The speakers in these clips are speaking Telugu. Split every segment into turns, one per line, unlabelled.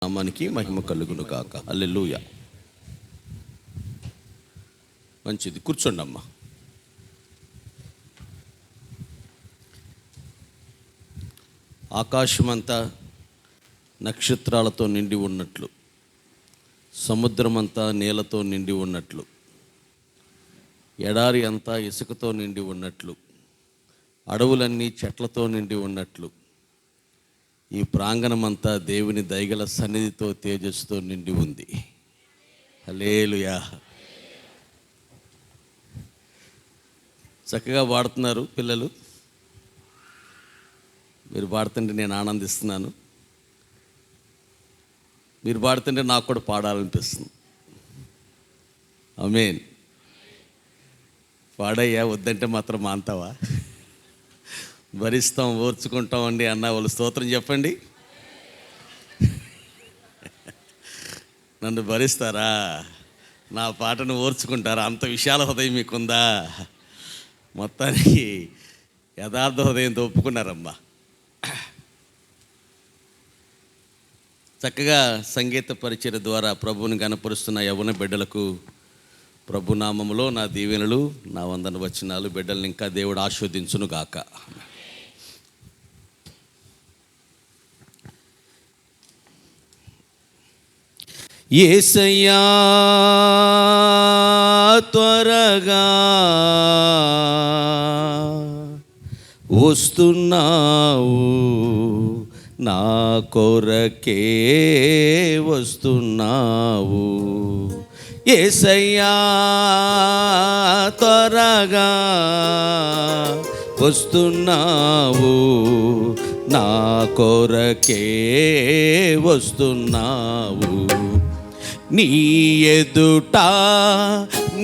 నామానికి మహిమ కలుగును గాక. హల్లెలూయా. మంచిది, కూర్చోండి అమ్మా. ఆకాశమంతా నక్షత్రాలతో నిండి ఉన్నట్లు, సముద్రమంతా నీళ్లతో నిండి ఉన్నట్లు, ఎడారి అంతా ఇసుకతో నిండి ఉన్నట్లు, అడవులన్నీ చెట్లతో నిండి ఉన్నట్లు, ఈ ప్రాంగణమంతా దేవుని దయగల సన్నిధితో తేజస్సుతో నిండి ఉంది. హల్లెలూయా. చక్కగా పాడుతున్నారు పిల్లలు. మీరు పాడుతుంటే నేను ఆనందిస్తున్నాను. మీరు పాడుతుంటే నాకు కూడా పాడాలనిపిస్తుంది. ఆమేన్. పాడయ్యా, వద్దంటే మాత్రం మాంతావా? భరిస్తాం, ఓర్చుకుంటాం అండి అన్న వాళ్ళు స్తోత్రం చెప్పండి. నన్ను భరిస్తారా? నా పాటను ఓర్చుకుంటారా? అంత విశాల హృదయం మీకుందా? మొత్తానికి యథార్థ హృదయంతో ఒప్పుకున్నారమ్మా. చక్కగా సంగీత పరిచయ ద్వారా ప్రభువుని గణపరుస్తున్న యవ్వన బిడ్డలకు ప్రభునామములో నా దీవెనలు, నా వందన వచనాలు. బిడ్డల్ని ఇంకా దేవుడు ఆశీర్వదించును గాక. యేసయ్యా త్వరగా వస్తున్నావు, నా కొరకే వస్తున్నావు. యేసయ్యా త్వరగా వస్తున్నావు, నా కొరకే వస్తున్నావు. నీ ఎదుట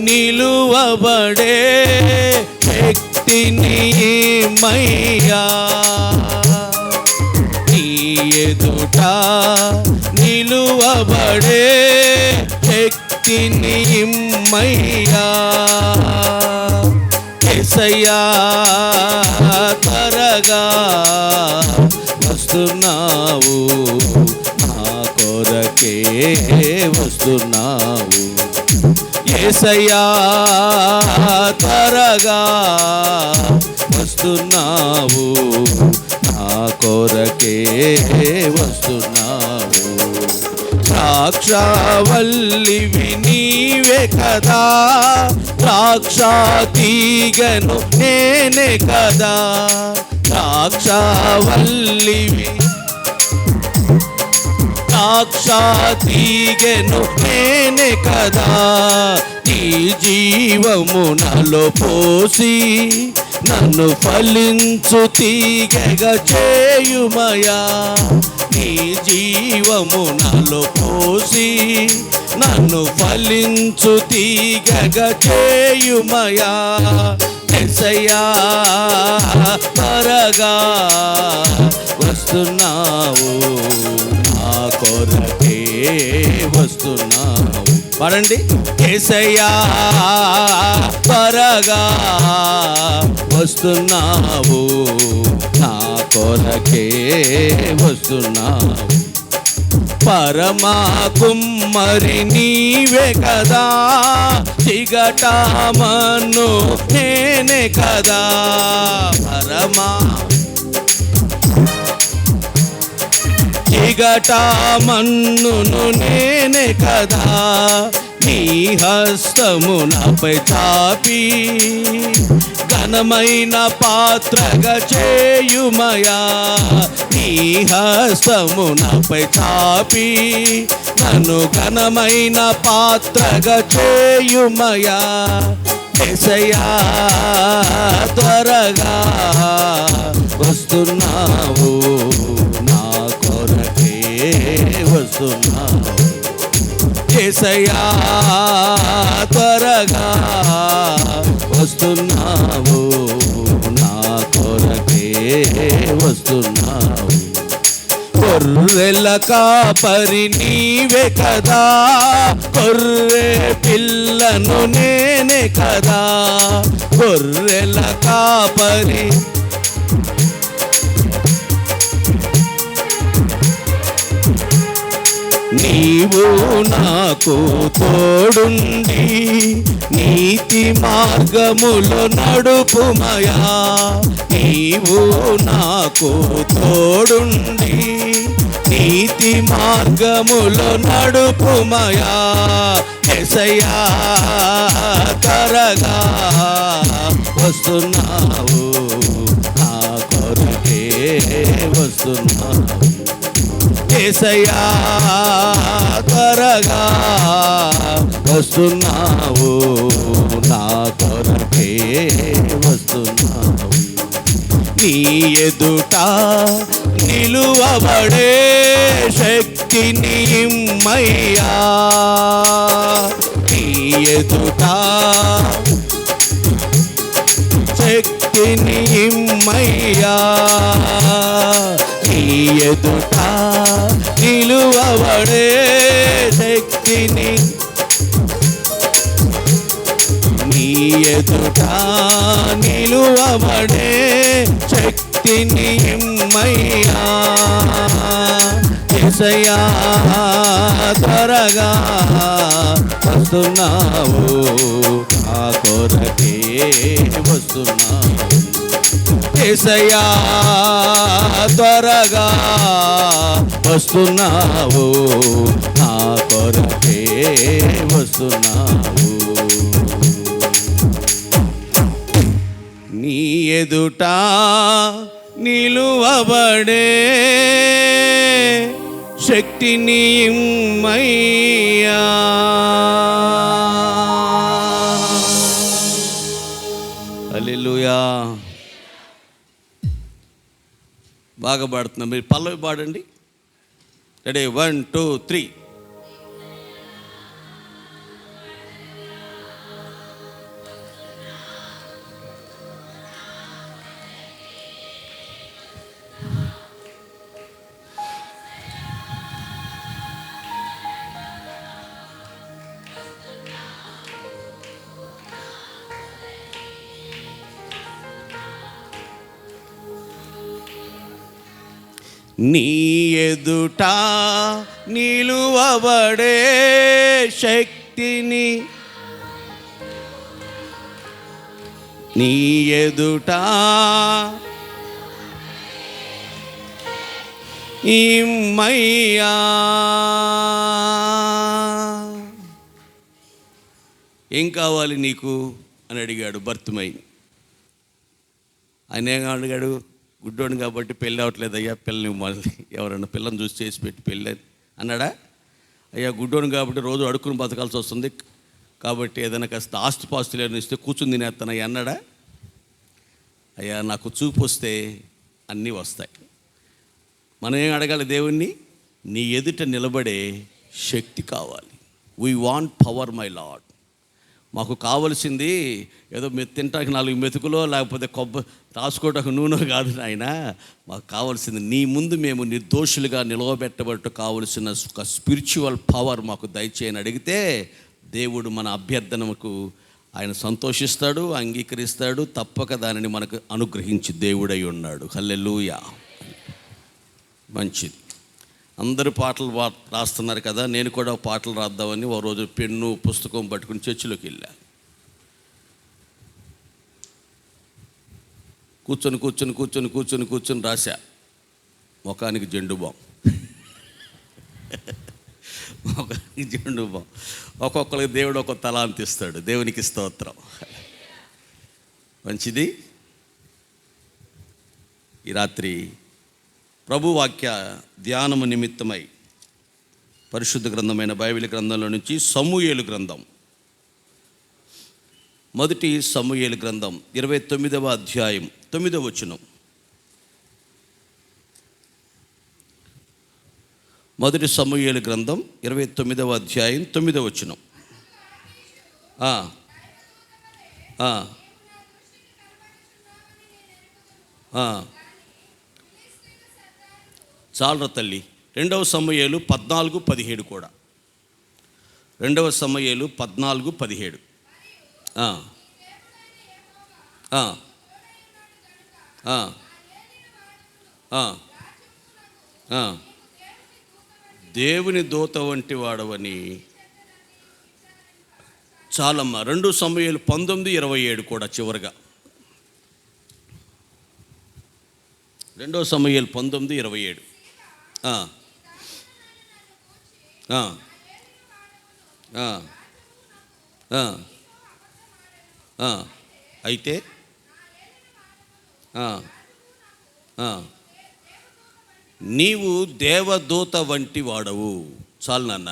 నిలువబడే వ్యక్తిని మయ్యా, నీ ఎదుట నిలువబడే వ్యక్తిని మయ్యా. యేసయ్యా త్వరగా వస్తున్నావు, కొరకే వస్తున్నావు. యేసయ్యా త్వరగా వస్తున్నావు, నా కొరకే వస్తున్నావు. ద్రాక్షావల్లివి నీవే కదా, ద్రాక్ష తీగను నేనే కదా. ద్రాక్షావల్లివి తీగెను నేనే కదా. నీ జీవము నాలో పోసి నన్ను ఫలించు తీగగా చేయుమయా. నీ జీవము నాలో పోసి నన్ను ఫలించు తీగగా చేయుమయా. యేసయ్యా త్వరగా వస్తున్నావు, నా కొరకే వస్తున్నావు. పాడండి. యేసయ్యా త్వరగా వస్తున్నావు, నా కొరకే వస్తున్నావు. పరమా కుమ్మరి నీవే కదా, చిగటామన్ను నేనే కదా. పరమా చిగటామన్నును నేనే కదా. నీ హస్తము నాపై చాపి ఘనమైన పాత్రగా చేయుమయా. నీ హస్తము నాపై చాపి నన్ను ఘనమైన పాత్రగా చేయుమయా. యేసయ్యా త్వరగా వస్తున్నావు, నా కొరకే వస్తున్నావు. యేసయ్యా త్వరగా వస్తున్నావు, నా కొరకే వస్తున్నావు. గొర్రెల కాపరి నీవే కదా, గొర్రె పిల్లను నేనే కదా. గొర్రెల కాపరి నీవు నాకు తోడుండి నీతి మార్గములో నడుపుమయా. నీవు నాకు తోడుండి నీతి మార్గములో నడుపుమయా. యేసయ్యా త్వరగా వస్తున్నావు, నా కొరకే వస్తున్నావు. యేసయ్యా త్వరగా వస్తున్నావు, నా కొరకే వస్తున్నావు. నీ ఎదుట నిలువబడే శక్తిని ఇమ్మయ్యా. నీ ఎదుట శక్తిని ఇమ్మయ్యా. నీ ఎదుట నిలువబడే శక్తిని, నీ ఎదుట నిలువబడే శక్తిని ఇమ్మయ్యా. యేసయ్యా త్వరగా వస్తున్నావు, నా కొరకే వస్తున్నావు. యేసయ్యా త్వరగా వస్తున్నావు, నా కొరకే వస్తున్నావు. నీ ఎదుట నిలువబడే శక్తిని ఇమ్మయ్యా. హల్లెలూయా. బాగా పాడుతున్నాం. మీరు పల్లవి పాడండి. రెడీ, 1 2 3. నీ ఎదుట నిలువబడే శక్తిని, నీ ఎదుట ఇమ్మయ్యా. ఏం కావాలి నీకు అని అడిగాడు భర్తమయ్య. ఆయన ఏం అడిగాడు? గుడ్డోడు కాబట్టి పెళ్ళి అవ్వట్లేదు అయ్యా, పిల్లని మళ్ళీ ఎవరన్నా పిల్లని చూసి చేసి పెట్టి పెళ్ళి అన్నాడా? అయ్యా గుడ్డోడు కాబట్టి రోజు అడుక్కుని బతకాల్సి వస్తుంది కాబట్టి ఏదైనా కాస్త ఆస్తిపాస్తులు ఏమైనా ఇస్తే కూర్చుని తినేస్తానయ్యా అన్నాడా? అయ్యా నాకు చూపు వస్తే అన్నీ వస్తాయి. మనం ఏం అడగాలి దేవుణ్ణి? నీ ఎదుట నిలబడే శక్తి కావాలి. We want power my lord. మాకు కావలసింది ఏదో తింటానికి 4 మెతుకులో లేకపోతే రాసుకోవడానికి నూనె కాదు నాయన. మాకు కావాల్సింది నీ ముందు మేము నిర్దోషులుగా నిలవబెట్టబట్టు కావలసిన ఒక స్పిరిచువల్ పవర్ మాకు దయచేయని అడిగితే దేవుడు మన అభ్యర్థనకు ఆయన సంతోషిస్తాడు, అంగీకరిస్తాడు. తప్పక దానిని మనకు అనుగ్రహించి దేవుడై ఉన్నాడు. హల్లెలూయా. మంచిది. అందరూ పాటలు రాస్తున్నారు కదా, నేను కూడా పాటలు రాద్దామని ఓ రోజు పెన్ను పుస్తకం పట్టుకుని చర్చిలోకి వెళ్ళా. కూర్చొని కూర్చొని కూర్చొని కూర్చొని కూర్చొని రాశా. ముఖానికి జెండు బాం, ముఖానికి జెండు బాం. ఒక్కొక్కరికి దేవుడు ఒక్కొక్క తలాంతి ఇస్తాడు. దేవునికి స్తోత్రం. మంచిది. ఈ రాత్రి ప్రభు వాక్య ధ్యానము నిమిత్తమై పరిశుద్ధ గ్రంథమైన బైబిల్ గ్రంథంలో నుంచి సమూయేలు గ్రంథం, మొదటి సమూయేలు గ్రంథం 29వ అధ్యాయం 9వ వచనం. మొదటి సమూయేలు గ్రంథం 29వ అధ్యాయం 9వ వచనం. చాలరా తల్లి. 2వ సమూయేలు 14:17 కూడా. 2వ సమూయేలు 14:17. దేవుని దూత వంటి వాడవని. చాలమ్మా. 2 సమూయేలు 19:27 కూడా చివరిగా. 2 సమూయేలు 19:27. అయితే నీవు దేవదూత వంటి వాడవు. చాలు నాన్న.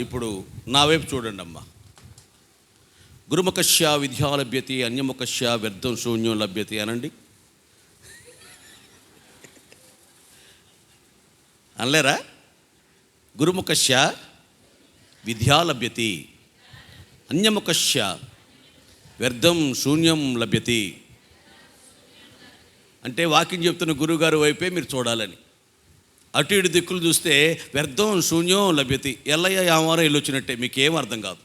ఇప్పుడు నా వైపు చూడండి అమ్మా. గురుముఖశ్య విద్యా లభ్యతి, అన్యముఖశ్య వ్యర్థం శూన్యం లభ్యతి అనండి. అనలేరా? గురుముఖశ్య విద్యా లభ్యతి, అన్యముఖశ్య వ్యర్థం శూన్యం లభ్యతి. అంటే వాక్యం చెప్తున్న గురువుగారు వైపే మీరు చూడాలని. అటు ఇటు దిక్కులు చూస్తే వ్యర్థం శూన్యం లభ్యతి. ఎల్లయ్య యామారో వెళ్ళొచ్చినట్టే, మీకేం అర్థం కాదు.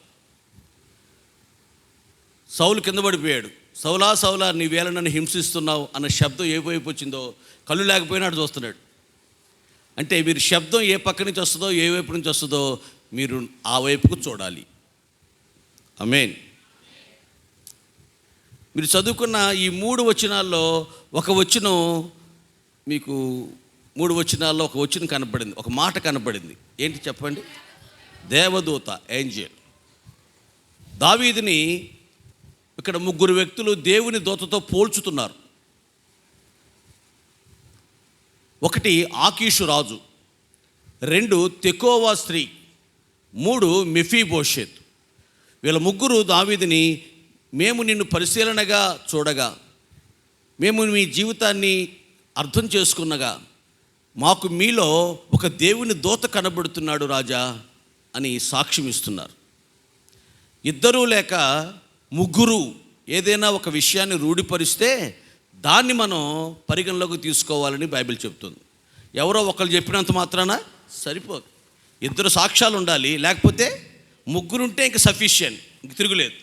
సౌలు కింద పడిపోయాడు. సౌలా సౌలా నీ వేళ నన్ను హింసిస్తున్నావు అన్న శబ్దం ఏ వైపు వచ్చిందో కళ్ళు లేకపోయినాడు చూస్తున్నాడు. అంటే మీరు శబ్దం ఏ పక్క నుంచి వస్తుందో, ఏ వైపు నుంచి వస్తుందో మీరు ఆ వైపుకు చూడాలి. ఆమేన్. మీరు చదువుకున్న ఈ 3 వచనాల్లో ఒక వచనం మీకు, 3 వచనాల్లో ఒక వచనం కనపడింది, ఒక మాట కనపడింది. ఏంటి చెప్పండి? దేవదూత, ఏంజెల్. దావీదుని ఇక్కడ 3 వ్యక్తులు దేవుని దూతతో పోల్చుతున్నారు. 1 ఆకీషు రాజు, 2 తెకోవా స్త్రీ, 3 మెఫీబోషెత్. వీళ్ళ 3 దావీదుని, మేము నిన్ను పరిశీలనగా చూడగా, మేము మీ జీవితాన్ని అర్థం చేసుకున్నగా, మాకు మీలో ఒక దేవుని దూత కనబడుతున్నాడు రాజా అని సాక్ష్యం ఇస్తున్నారు. 2 లేక 3 ఏదైనా ఒక విషయాన్ని రూఢిపరిస్తే దాన్ని మనం పరిగణలోకి తీసుకోవాలని బైబిల్ చెప్తుంది. ఎవరో ఒకరు చెప్పినంత మాత్రాన సరిపోదు. 2 సాక్ష్యాలు ఉండాలి, లేకపోతే 3 ఉంటే ఇంక సఫిషియెంట్, ఇంక తిరుగులేదు.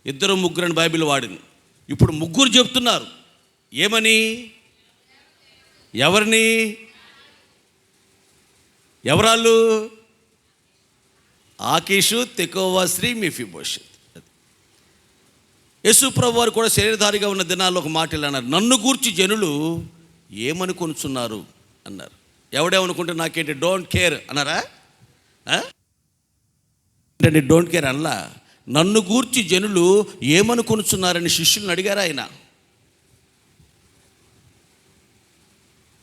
2, 3 అని బైబిల్ వాడింది. ఇప్పుడు 3 చెప్తున్నారు. ఏమని? ఎవరిని? ఎవరాళ్ళు? ఆకీషు, తెకోవా స్త్రీ, మెఫీబోషెత్. యేసు ప్రభువు వారు కూడా శరీరధారిగా ఉన్న దినాల్లో ఒక మాట ఇలా అన్నారు, నన్ను గూర్చి జనులు ఏమనుకొనుచున్నారు అన్నారు. ఎవడేమనుకుంటే నాకేంటి, డోంట్ కేర్ అన్నారా? అంటే డోంట్ కేర్ అనలా. నన్ను గూర్చి జనులు ఏమనుకొనుచున్నారని శిష్యులను అడిగారు ఆయన.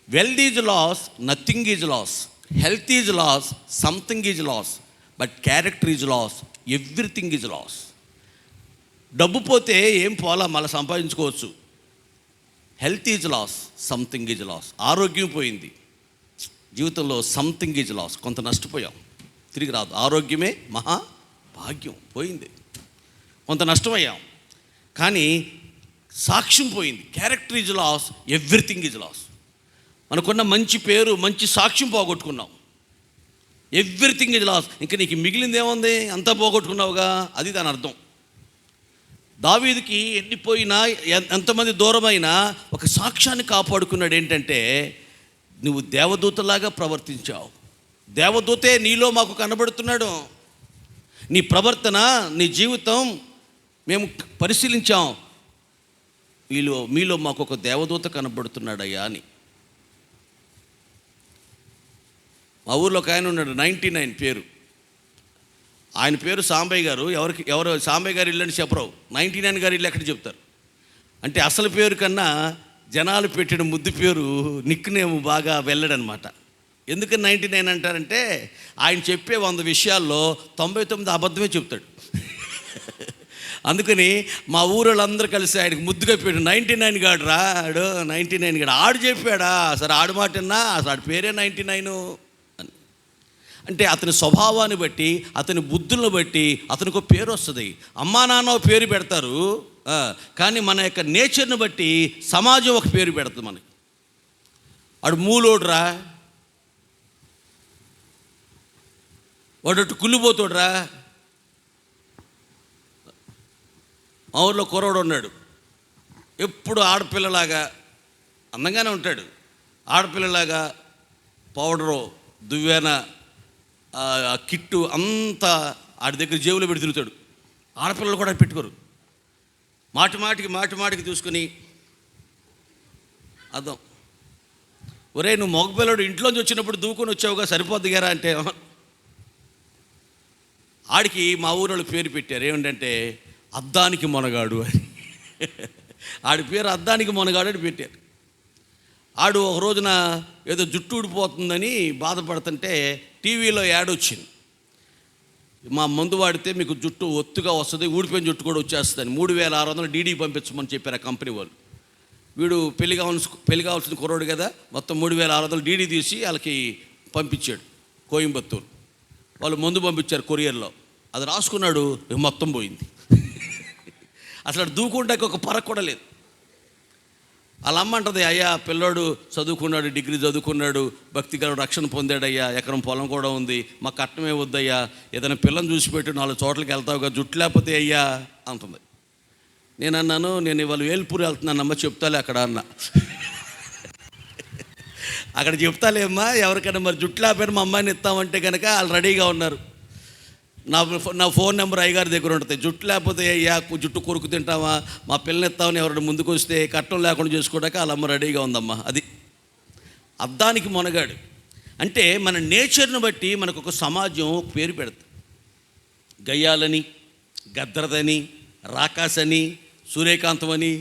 Wealth is lost, nothing is lost. Health is lost, something is lost. But character is lost, everything is lost. డబ్బు పోతే ఏం పోలా, మళ్ళీ సంపాదించుకోవచ్చు. Health is lost, something is lost. ఆరోగ్యం పోయింది, జీవితంలో సంథింగ్ ఈజ్ లాస్. కొంత నష్టపోయాం, తిరిగి రాదు. ఆరోగ్యమే మహా భాగ్యం, పోయింది. కొంత నష్టమయ్యాం, కానీ సాక్ష్యం పోయింది. Character is lost, everything is lost. మనకున్న మంచి పేరు, మంచి సాక్ష్యం పోగొట్టుకున్నాం. Everything is loss. ఇంకా నీకు మిగిలింది ఏముంది? అంతా పోగొట్టుకున్నావుగా, అది దాని అర్థం. దావీదుకి ఎన్నిపోయినా, ఎంతమంది దూరమైనా ఒక సాక్ష్యాన్ని కాపాడుకున్నాడు. ఏంటంటే, నువ్వు దేవదూతలాగా ప్రవర్తించావు. దేవదూతే నీలో మాకు కనబడుతున్నాడు. నీ ప్రవర్తన, నీ జీవితం మేము పరిశీలించాం. మీలో మాకు ఒక దేవదూత కనబడుతున్నాడయ్యా అని. మా ఊర్లో ఒక ఆయన ఉన్నాడు, 99 పేరు. ఆయన పేరు సాంబయ్య గారు. ఎవరు సాంబయ్య గారు ఇల్లు అని చెప్పరావు, 99 గారు ఇల్లు ఎక్కడ చెప్తారు? అంటే అసలు పేరు కన్నా జనాలు పెట్టిన ముద్దు పేరు, నిక్ నేమ్ బాగా వెళ్ళడనమాట. ఎందుకని 99 అంటారంటే, ఆయన చెప్పే 100 విషయాల్లో 99 అబద్ధమే చెప్తాడు. అందుకని మా ఊరోళ్ళందరూ కలిసి ఆయనకు ముద్దుగా పెట్టాడు, 99 గాడు రా, ఆడు 99 గాడు. ఆడు చెప్పాడా? సరే ఆడు మాటన్నా, అసలు ఆడి పేరే 99 అని. అంటే అతని స్వభావాన్ని బట్టి, అతని బుద్ధులను బట్టి అతనికి ఒక పేరు వస్తుంది. అమ్మా నాన్న ఒక పేరు పెడతారు, కానీ మన యొక్క నేచర్ని బట్టి సమాజం ఒక పేరు పెడుతుంది మనకి. ఆడు మూలోడురా, వాడు కుళ్ళిపోతాడురా. మా ఊళ్ళో కుర్రోడు ఉన్నాడు, ఎప్పుడు ఆడపిల్లలాగా అందంగానే ఉంటాడు. ఆడపిల్లలాగా పౌడరు, దువ్వెన కిట్టు అంతా ఆడి దగ్గర జేబులో పెట్టి తిరుగుతాడు. ఆడపిల్లలు కూడా పెట్టుకోరు. మాటికి చూసుకుని అర్థం, ఒరే నువ్వు మగపిల్లడు ఇంట్లోంచి వచ్చినప్పుడు దూకొని వచ్చావుగా సరిపోద్ది గారా అంటే, ఆడికి మా ఊరోళ్ళు పేరు పెట్టారు ఏమిటంటే అద్దానికి మొనగాడు అని. ఆడి పేరు అద్దానికి మొనగాడు అని పెట్టారు. ఆడు ఒక రోజున ఏదో జుట్టు ఊడిపోతుందని బాధపడుతుంటే టీవీలో యాడ్ వచ్చింది, మా మందు వాడితే మీకు జుట్టు ఒత్తుగా వస్తుంది, ఊడిపోయిన జుట్టు కూడా వచ్చేస్తుంది, 3600 డీడీ పంపించమని చెప్పారు ఆ కంపెనీ వాళ్ళు. వీడు పెళ్లి కావాల్సిన కుర్రోడు కదా, మొత్తం 3600 డీడీ తీసి వాళ్ళకి పంపించాడు కోయంబత్తూరు. వాళ్ళు మందు పంపించారు కొరియర్లో, అది రాసుకున్నాడు, మొత్తం పోయింది. అసలు దూకుంటాకి ఒక పరకు కూడా లేదు. వాళ్ళ అమ్మ అంటది, అయ్యా పిల్లోడు చదువుకున్నాడు, డిగ్రీ చదువుకున్నాడు, భక్తిగల రక్షణ పొందాడయ్యా, ఎకరం పొలం కూడా ఉంది, మా కట్నమే వద్దయ్యా, ఏదైనా పిల్లని చూసిపెట్టి 4 చోట్లకి వెళ్తావుగా, జుట్టు లేకపోతే అయ్యా అంటుంది. నేను అన్నాను, నేను ఇవాళ వేల్పూర్ వెళ్తున్నానమ్మ, చెప్తాలే అక్కడ అన్న. అక్కడ చెప్తాలేమ్మా, ఎవరికైనా మరి జుట్టు లేకపోయినా మా అమ్మాయిని ఇస్తామంటే కనుక వాళ్ళు రెడీగా ఉన్నారు. నా ఫోన్ నెంబర్ అయ్యగారి దగ్గర ఉంటుంది. జుట్టు లేకపోతే అయ్యా జుట్టు కొరుకు తింటావా, మా పిల్లని ఎత్తామని ఎవరైనా ముందుకు వస్తే కట్టం లేకుండా చేసుకోవడానికి వాళ్ళ అమ్మ రెడీగా ఉందమ్మా. అది అద్దానికి మొనగాడు. అంటే మన నేచర్ని బట్టి మనకు ఒక సమాజం పేరు పెడతాం. గయ్యాలని, గద్రదని, రాకాసని, సూర్యకాంతం అని,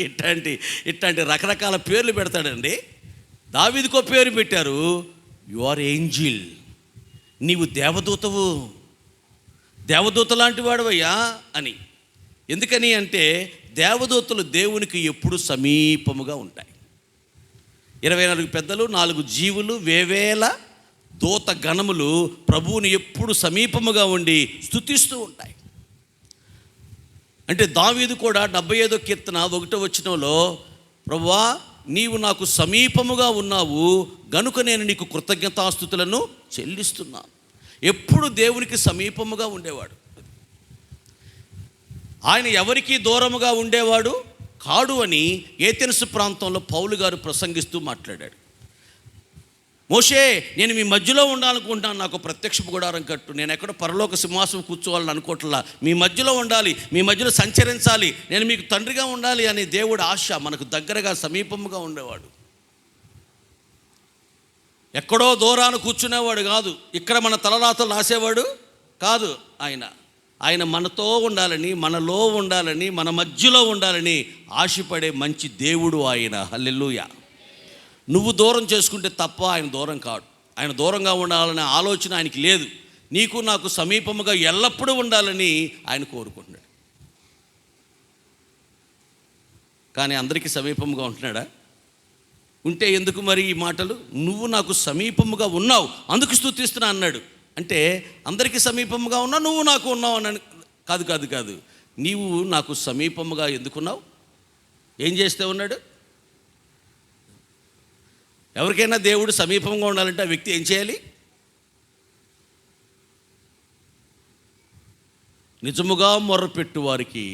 ఇట్లాంటి రకరకాల పేర్లు పెడతాడండి. దావీదుకో పేరు పెట్టారు, యు ఆర్ ఏంజిల్, నీవు దేవదూతవు, దేవదూత లాంటి వాడవయ్యా అని. ఎందుకని అంటే దేవదూతలు దేవునికి ఎప్పుడు సమీపముగా ఉంటాయి. 24 పెద్దలు, 4 జీవులు, వేవేల దూత గణములు ప్రభువుని ఎప్పుడు సమీపముగా ఉండి స్తుతిస్తూ ఉంటాయి. అంటే దావీదు కూడా 75వ కీర్తన 1వ వచనంలో, ప్రభువా నీవు నాకు సమీపముగా ఉన్నావు గనుక నేను నీకు కృతజ్ఞతాస్తుతులను చెల్లిస్తున్నాను. ఎప్పుడు దేవునికి సమీపముగా ఉండేవాడు. ఆయన ఎవరికి దూరముగా ఉండేవాడు కాడు అని ఏథెన్సు ప్రాంతంలో పౌలు గారు ప్రసంగిస్తూ మాట్లాడాడు. మోషే, నేను మీ మధ్యలో ఉండాలనుకుంటాను, నాకు ప్రత్యక్ష గుడారం కట్టు, నేను ఎక్కడో పరలోక సింహాసనం కూర్చోవాలని అనుకోవట్లా, మీ మధ్యలో ఉండాలి, మీ మధ్యలో సంచరించాలి, నేను మీకు తండ్రిగా ఉండాలి అని దేవుడు ఆశ. మనకు దగ్గరగా సమీపముగా ఉండేవాడు. ఎక్కడో దూరాన కూర్చునేవాడు కాదు, ఇక్కడ మన తలరాతలు రాసేవాడు కాదు. ఆయన మనతో ఉండాలని, మనలో ఉండాలని, మన మధ్యలో ఉండాలని ఆశపడే మంచి దేవుడు ఆయన. హల్లెలూయా. నువ్వు దూరం చేసుకుంటే తప్ప ఆయన దూరం కాడు. ఆయన దూరంగా ఉండాలనే ఆలోచన ఆయనకి లేదు. నీకు నాకు సమీపముగా ఎల్లప్పుడూ ఉండాలని ఆయన కోరుకుంటున్నాడు. కానీ అందరికీ సమీపముగా ఉంటున్నాడా? ఉంటే ఎందుకు మరి ఈ మాటలు? నువ్వు నాకు సమీపముగా ఉన్నావు అందుకు స్తుతిస్తున్నా అన్నాడు. అంటే అందరికీ సమీపముగా ఉన్నావు, నువ్వు నాకు ఉన్నావు అన్నాను. కాదు, నీవు నాకు సమీపముగా ఎందుకున్నావు? ఏం చేస్తే ఉన్నాడు? ఎవరికైనా దేవుడు సమీపంగా ఉండాలంటే ఆ వ్యక్తి ఏం చేయాలి? నిజముగా మొర్రపెట్టు వారికి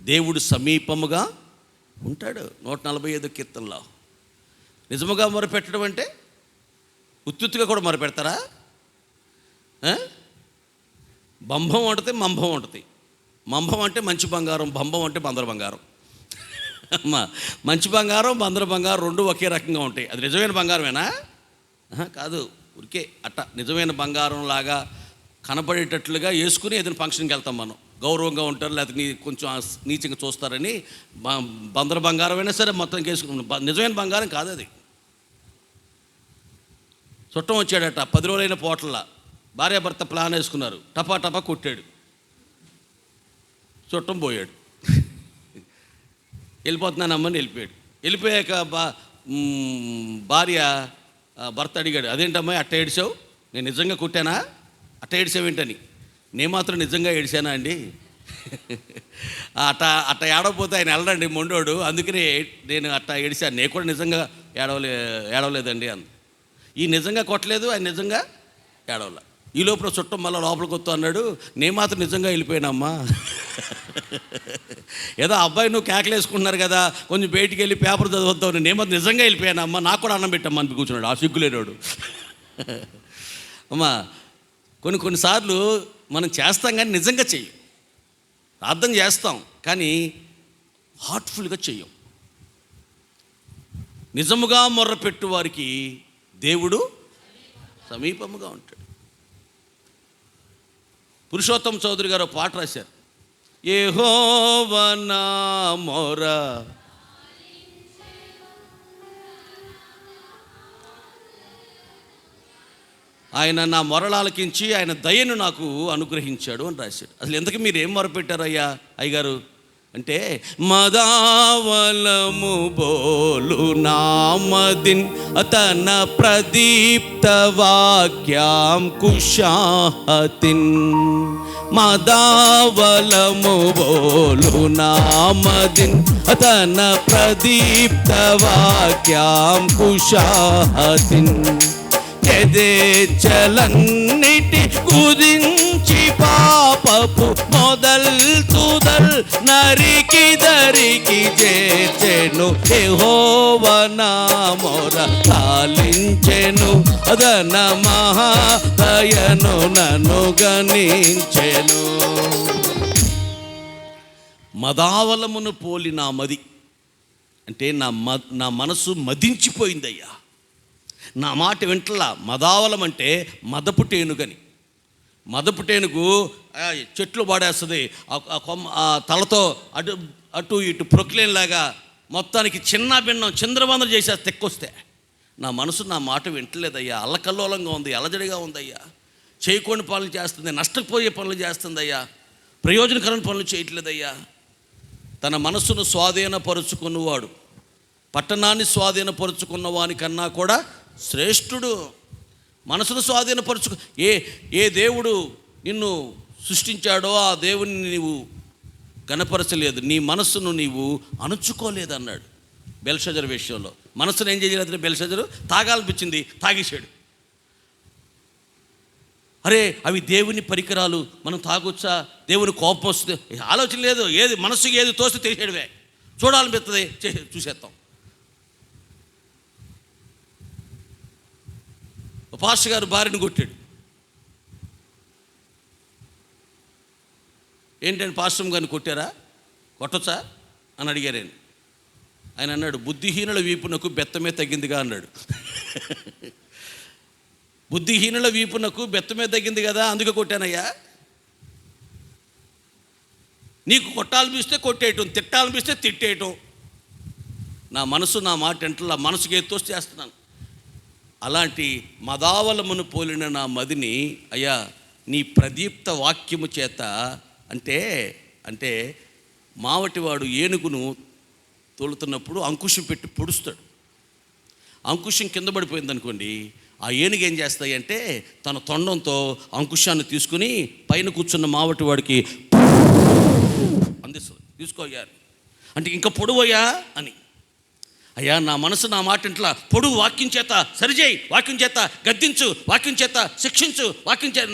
దేవుడు సమీపముగా ఉంటాడు. 145 కీర్తనలో నిజముగా మొరపెట్టడం అంటే ఉత్తుగా కూడా మొరపెడతారా? బంభం ఉంటుంది, మంభం ఉంటుంది. మంభం అంటే మంచి బంగారం, బంభం అంటే బందర బంగారం. అమ్మా, మంచి బంగారం బందర బంగారం రెండు ఒకే రకంగా ఉంటాయి. అది నిజమైన బంగారమేనా? కాదు, ఉరికే అట్ట నిజమైన బంగారం లాగా కనపడేటట్లుగా వేసుకుని ఏదైనా ఫంక్షన్కి వెళ్తాం మనం. గౌరవంగా ఉంటారు, లేకపోతే కొంచెం నీచంగా చూస్తారని బందర బంగారం అయినా సరే మొత్తం వేసుకున్నాం. నిజమైన బంగారం కాదు అది. చుట్టం వచ్చాడట, 10 రోజులైన పోట్ల భార్యాభర్త ప్లాన్ వేసుకున్నారు, టపా కొట్టాడు, చుట్టం పోయాడు. వెళ్ళిపోతున్నానమ్మని వెళ్ళిపోయాక భార్య భర్త అడిగాడు, అదేంటమ్మాయి అట్ట ఏడిసావు, నేను నిజంగా కొట్టానా, అట్ట ఏడిసావేంటని. నేను మాత్రం నిజంగా ఏడిసానా అండి? అట్ట ఏడవపోతే ఆయన వెళ్ళడండి మొండోడు, అందుకని నేను అట్ట ఏడిసాను, నేను కూడా నిజంగా ఏడవలేదండి అంది. ఈ నిజంగా కొట్టలేదు, ఆయన నిజంగా ఏడవలే. ఈ లోపల చుట్టం మళ్ళీ లోపలికి వస్తూ అన్నాడు, నేను మాత్రం నిజంగా వెళ్ళిపోయానమ్మా. ఏదో అబ్బాయి నువ్వు కేకలేసుకుంటున్నారు కదా, కొంచెం బయటికి వెళ్ళి పేపర్ చదువుతావు. నేనేమో నిజంగా వెళ్ళిపోయాను, అమ్మ నాకు కూడా అన్నం పెట్టమ్మా అని కూర్చున్నాడు ఆ సిగ్గులేనోడు. అమ్మా కొన్నిసార్లు మనం చేస్తాం కానీ నిజంగా చెయ్యం. ప్రార్థన చేస్తాం కానీ హార్ట్ఫుల్గా చెయ్యం. నిజముగా మొర్రపెట్టు వారికి దేవుడు సమీపముగా ఉంటాడు. పురుషోత్తమ చౌదరి గారు పాట రాశారు, యెహోవా నా మొర ఆయన నా మొరలాలకించి ఆయన దయను నాకు అనుగ్రహించాడు అని రాశాడు. అసలు ఎందుకు మీరు ఏం మొరపెట్టారు అయ్యగారు అంటే, మదావలము బోలు నామదిన్ తన ప్రదీప్త వాక్యాం కుషాహతిన్. మదావలము బోలు నామదిన్ తన ప్రదీప్త వాక్యాం కుషాహతిన్. ఎదేచలన్నిటి కుదించి పాపపు మొదల్ తుదల్ నరికి దరికి చేర్చెను. యెహోవా నా మొర ఆలించెను, అదన మహాదయను నన్ను గణించెను. మదావలమును పోలి నా మది అంటే నా మనసు మదించిపోయిందయ్యా. నా మాట వింటలా. మదావలం అంటే మదపు టేనుగని. మదపు టేనుగు చెట్లు పాడేస్తుంది, ఆ తలతో అటు అటు ఇటు ప్రొక్లేన్లాగా మొత్తానికి చిన్న భిన్నం చంద్రబంధం చేసేది తెక్కొస్తే. నా మనసు నా మాట వింటలేదయ్యా, అల్లకల్లోలంగా ఉంది, అలజడిగా ఉందయ్యా, చేయకూడని పనులు చేస్తుంది, నష్టపోయే పనులు చేస్తుందయ్యా, ప్రయోజనకరమైన పనులు చేయట్లేదయ్యా. తన మనసును స్వాధీనపరుచుకున్నవాడు పట్టణాన్ని స్వాధీనపరుచుకున్న వాని కన్నా కూడా శ్రేష్ఠుడు. మనసును స్వాధీనపరుచుకు ఏ దేవుడు నిన్ను సృష్టించాడో ఆ దేవుని నీవు గణపరచలేదు, నీ మనస్సును నీవు అణుచుకోలేదు అన్నాడు బెల్షజరు విషయంలో. మనసును ఏం చేయలేదు బెల్షజరు? తాగాలనిపించింది, తాగేశాడు. అరే అవి దేవుని పరికరాలు, మనం తాగొచ్చా? దేవుని కోపం వస్తుంది ఆలోచన లేదు. ఏది మనసుకి ఏది తోస్తే తెలిసేయడమే, చూడాలనిపిస్తుంది చూసేస్తాం. పాస్టర్ గారు భార్యను కొట్టాడు. ఏంటంటే పాస్టర్ గారిని కొట్టారా, కొట్టొచ్చా అని అడిగారు. ఆయన అన్నాడు, బుద్ధిహీనుల వీపునకు బెత్తమే తగ్గిందిగా అన్నాడు. బుద్ధిహీనుల వీపునకు బెత్తమే తగ్గింది కదా, అందుకే కొట్టానయ్యా. నీకు కొట్టాలనిపిస్తే కొట్టేయటం, తిట్టాలనిపిస్తే తిట్టేయటం. నా మనసు నా మాట ఎంటలా, మనసుకి ఏదో చేస్తున్నాను. అలాంటి మదావలమును పోలిన నా మదిని అయ్యా నీ ప్రదీప్త వాక్యము చేత అంటే మావటివాడు ఏనుగును తోలుతున్నప్పుడు అంకుశం పెట్టి పొడుస్తాడు. అంకుశం కింద పడిపోయింది అనుకోండి, ఆ ఏనుగు ఏం చేస్తాయి అంటే తన తొండంతో అంకుశాన్ని తీసుకుని పైన కూర్చున్న మావటివాడికి అందిస్తుంది. తీసుకోయ్యా అంటే ఇంకా పొడువయ్యా అని. అయ్యా నా మనసు నా మాట ఇంట్లో పొడుగు వాక్యం చేత సరిచేయి, వాక్యం చేత గద్దించు, వాక్యం చేత శిక్షించు, వాక్యం చేత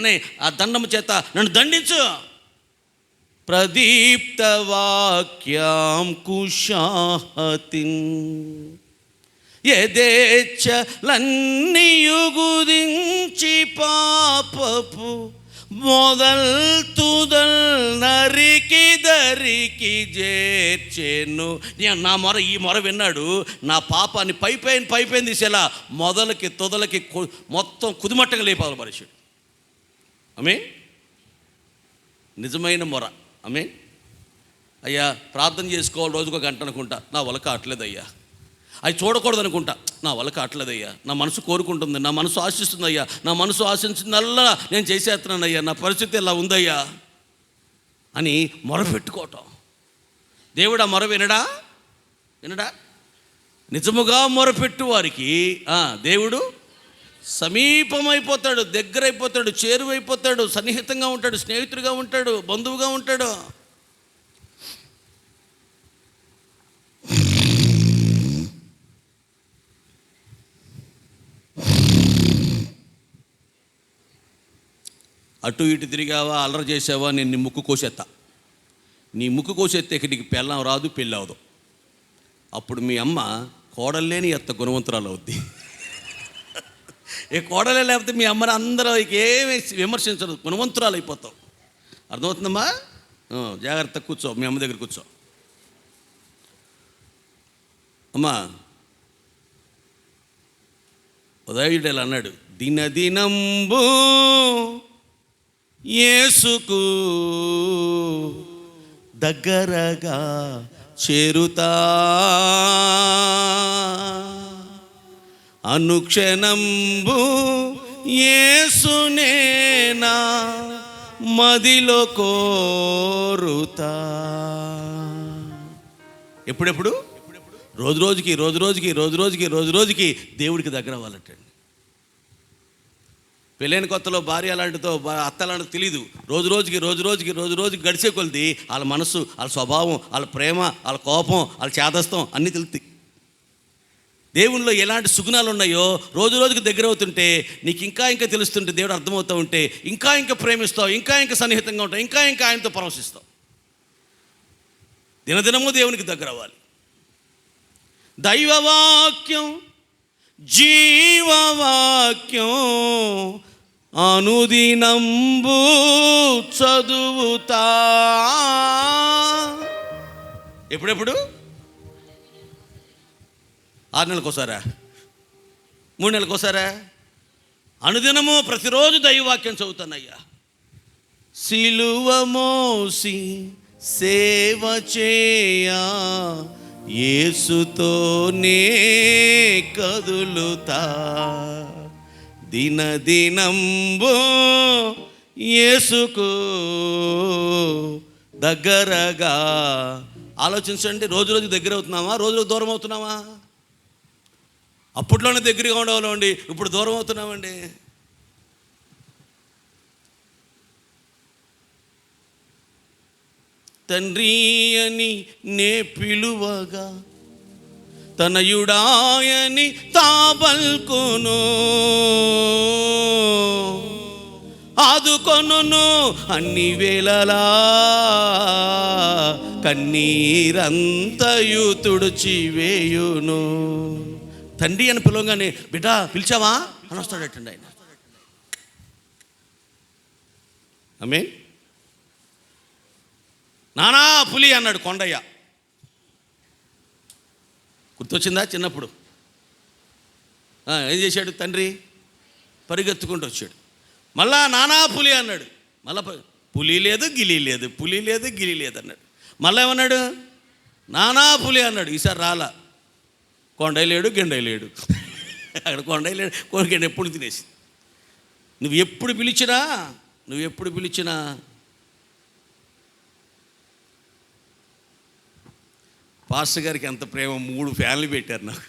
ఆ దండము చేత నన్ను దండించు. ప్రదీప్త వాక్యాం కుషాహతిన్. యదేచ్ఛలన్నీయు గురించి పాపపు మొదల్ తుదల్ నరికి దరికి చేర్చెను. నా మొర ఈ మొర విన్నాడు. నా పాపాన్ని పైపైన తీసేలా మొదలకి తొదలకి మొత్తం కుదిమట్టగా లేపాలి మనిషిడు. ఆమేన్. నిజమైన మొర. ఆమేన్. అయ్యా ప్రార్థన చేసుకోవాలి రోజుకో గంట అనుకుంటా, నా వల్ల కావట్లేదయ్యా. అవి చూడకూడదు అనుకుంటా, నా వల్ల కావట్లేదయ్యా. నా మనసు కోరుకుంటుంది, నా మనసు ఆశిస్తుందయ్యా, నా మనసు ఆశించిందల్లా నేను చేసేస్తున్నానయ్యా, నా పరిస్థితి ఇలా ఉందయ్యా అని మొరపెట్టుకోవటం. దేవుడు ఆ మొర వినడా? నిజముగా మొరపెట్టు వారికి దేవుడు సమీపమైపోతాడు, దగ్గరైపోతాడు, చేరువైపోతాడు, సన్నిహితంగా ఉంటాడు, స్నేహితుడిగా ఉంటాడు, బంధువుగా ఉంటాడు. అటు ఇటు తిరిగావా, అల్లరి చేసావా, నేను నీ ముక్కు కోసేస్తా. నీ ముక్కు కోసేస్తే నీకు పెళ్ళం రాదు, పెళ్ళి అవదు. అప్పుడు మీ అమ్మ కోడలేని ఎత్త గుణవంతురాలు అవుద్ది. ఏ కోడలే లేకపోతే మీ అమ్మని అందరూ ఏమీ విమర్శించరు, గుణవంతురాలు అయిపోతావు. అర్థమవుతుందమ్మా? జాగ్రత్త, కూర్చో, మీ అమ్మ దగ్గర కూర్చో. అమ్మా, ఉదయుడేలా అన్నాడు, దినదినంబు యేసుకు దగ్గరగా చేరుతా, అనుక్షణంబు యేసునేనా మదిలో కోరుతా. ఎప్పుడెప్పుడు? రోజు రోజుకి దేవుడికి దగ్గర అవ్వాలంటండి. పెళ్ళైన కొత్తలో భార్య అలాంటితో అత్త అలాంటితో తెలియదు. రోజు రోజుకి గడిచే కొలిది వాళ్ళ మనసు, వాళ్ళ స్వభావం, వాళ్ళ ప్రేమ, వాళ్ళ కోపం, వాళ్ళ చేదస్తం అన్నీ తెలుస్తాయి. దేవునిలో ఎలాంటి సుగుణాలు ఉన్నాయో రోజుకి దగ్గర అవుతుంటే నీకు ఇంకా తెలుస్తుంటే, దేవుడు అర్థమవుతూ ఉంటే ఇంకా ప్రేమిస్తావు, ఇంకా సన్నిహితంగా ఉంటావు, ఇంకా ఆయనతో పరవశిస్తావు. దినదినము దేవునికి దగ్గర అవ్వాలి. దైవవాక్యం, జీవవాక్యం అనుదినంబు చదువుతా. ఎప్పుడెప్పుడు? 6 నెలలకోసారా? 3 నెలలకోసారా? అనుదినము ప్రతిరోజు దైవవాక్యం చదువుతానయ్యా. సిలువ మోసి సేవ చేయా, యేసుతోనే కదులుతా, దినదినంబు యేసుకు దగ్గరగా. ఆలోచించండి, రోజు దగ్గర అవుతున్నామా, రోజు దూరం అవుతున్నామా? అప్పట్లోనే దగ్గరగా ఉండవాలండి, ఇప్పుడు దూరం అవుతున్నామండి. తండ్రి అని నే పిలువగా, తనయుడాయని తాబల్కును, ఆదుకొనును అన్ని వేళలా, కన్నీరంతయు తుడిచివేయును. తండ్రి అని పిలవగానే, బిడ్డ పిలిచావా అని వస్తాడటండి ఆయన. ఆమేన్. నానా పులి అన్నాడు కొండయ్య. గుర్తొచ్చిందా? చిన్నప్పుడు ఏం చేశాడు తండ్రి? పరిగెత్తుకుంటూ వచ్చాడు. మళ్ళా నానా పులి అన్నాడు. మళ్ళా పులి లేదు, గిలి లేదు, పులి లేదు, గిలి లేదు అన్నాడు. మళ్ళీ ఏమన్నాడు? నానా పులి అన్నాడు. ఈసారి రాలా. కొండయ్య లేడు, గెండయ్య లేడు. అక్కడ కొండయ్య లేడు, గెండ ఎప్పుడు తినేసి. నువ్వు ఎప్పుడు పిలిచినా పాస్టర్ గారికి ఎంత ప్రేమ, 3 ఫ్యాన్లు పెట్టారు నాకు.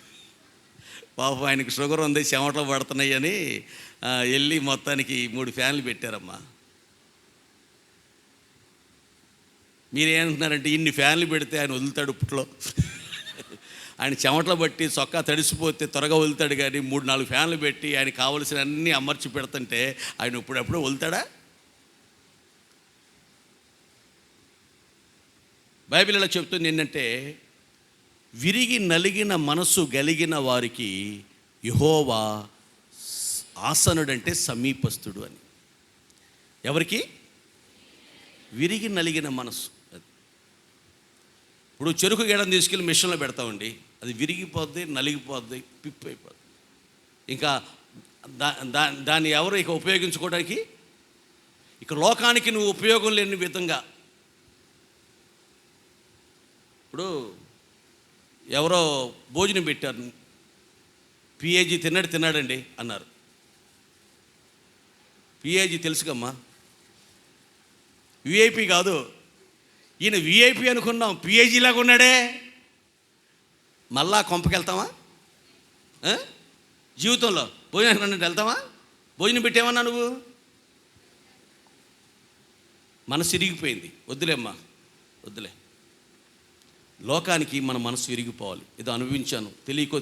పాపం ఆయనకి షుగర్ ఉంది, చెమటలు పడుతున్నాయి అని వెళ్ళి మొత్తానికి 3 ఫ్యాన్లు పెట్టారమ్మా. మీరేమంటున్నారంటే, ఇన్ని ఫ్యాన్లు పెడితే ఆయన వదులుతాడు ఇప్పట్లో? ఆయన చెమటలు బట్టి చొక్కా తడిసిపోతే త్వరగా వదులుతాడు, కానీ 3-4 ఫ్యాన్లు పెట్టి ఆయన కావలసిన అన్నీ అమర్చి పెడుతుంటే ఆయన ఇప్పుడెప్పుడు వదులుతాడా? బైబిల్ ఇలా చెప్తుంది ఏంటంటే, విరిగి నలిగిన మనసు గలిగిన వారికి యెహోవా ఆసనుడంటే సమీపస్తుడు అని. ఎవరికి? విరిగి నలిగిన మనసు. ఇప్పుడు చెరుకు గేడని తీసుకెళ్ళి మిషన్లో పెడతామండి, అది విరిగిపోద్ది, నలిగిపోద్ది, పిప్పు అయిపోద్ది. ఇంకా దాన్ని ఎవరు ఇక ఉపయోగించుకోవడానికి? ఇక లోకానికి నువ్వు ఉపయోగం లేని విధంగా. ఇప్పుడు ఎవరో భోజనం పెట్టారు, పిఏజీ తిన్నాడండి అన్నారు. పిఏజీ తెలుసుకమ్మా, విఐపి కాదు. ఈయన విఐపి అనుకున్నాం, పిఏజీ లాగా ఉన్నాడే. మళ్ళా కొంపకెళ్తామా? జీవితంలో భోజనం వెళ్తామా? భోజనం పెట్టేమన్నా నువ్వు? మనసు ఇరిగిపోయింది. వద్దులేమ్మా, వద్దులే. లోకానికి మన మనసు విరిగిపోవాలి. ఏదో అనుభవించాను, తెలియకో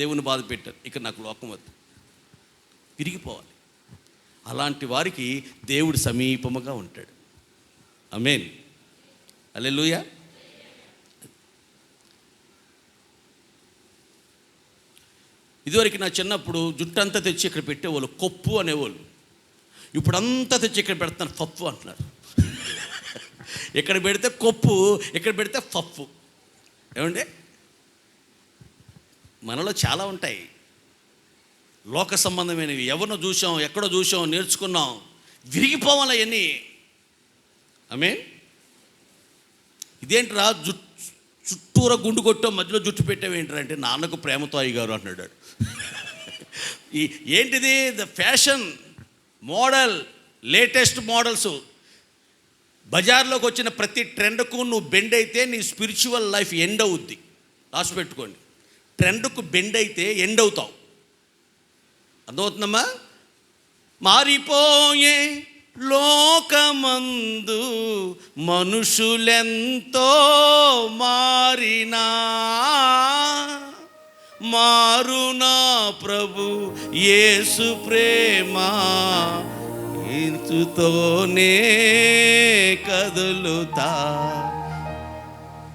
దేవుని బాధ పెట్టారు, ఇక నాకు లోకం వద్దు, విరిగిపోవాలి. అలాంటి వారికి దేవుడు సమీపముగా ఉంటాడు. ఆమేన్. హల్లెలూయా. ఇదివరకు నా చిన్నప్పుడు జుట్టంతా తెచ్చి ఇక్కడ పెట్టేవాళ్ళు, కొప్పు అనేవాళ్ళు. ఇప్పుడు అంతా తెచ్చి ఇక్కడ పెడతాను, పప్పు అంటున్నారు. ఇక్కడ పెడితే కొప్పు, ఇక్కడ పెడితే పప్పు. ఏమండి, మనలో చాలా ఉంటాయి లోక సంబంధమైనవి. ఎవరినో చూసాం, ఎక్కడో చూసాం, నేర్చుకున్నాం, విరిగిపోవాలి అవన్నీ. ఆమేన్. ఇదేంట్రా చుట్టూరా గుండు కొట్టావు, మధ్యలో జుట్టు పెట్టావేంట్రా అంటే, నాన్నకు ప్రేమతో అయ్యగారు అన్నాడు. ఏంటిది? The fashion model, latest models. బజార్లోకి వచ్చిన ప్రతి ట్రెండ్కు నువ్వు బెండ్ అయితే నీ స్పిరిచువల్ లైఫ్ ఎండ్ అవుద్ది. రాసి పెట్టుకోండి, ట్రెండ్కు బెండ్ అయితే ఎండ్ అవుతావు. అర్థమవుతుందమ్మా? మారిపోయే లోకమందు మనుషులెంతో మారినా, మారునా ప్రభు యేసు ప్రేమ ఇంచుతోనే కదులుతా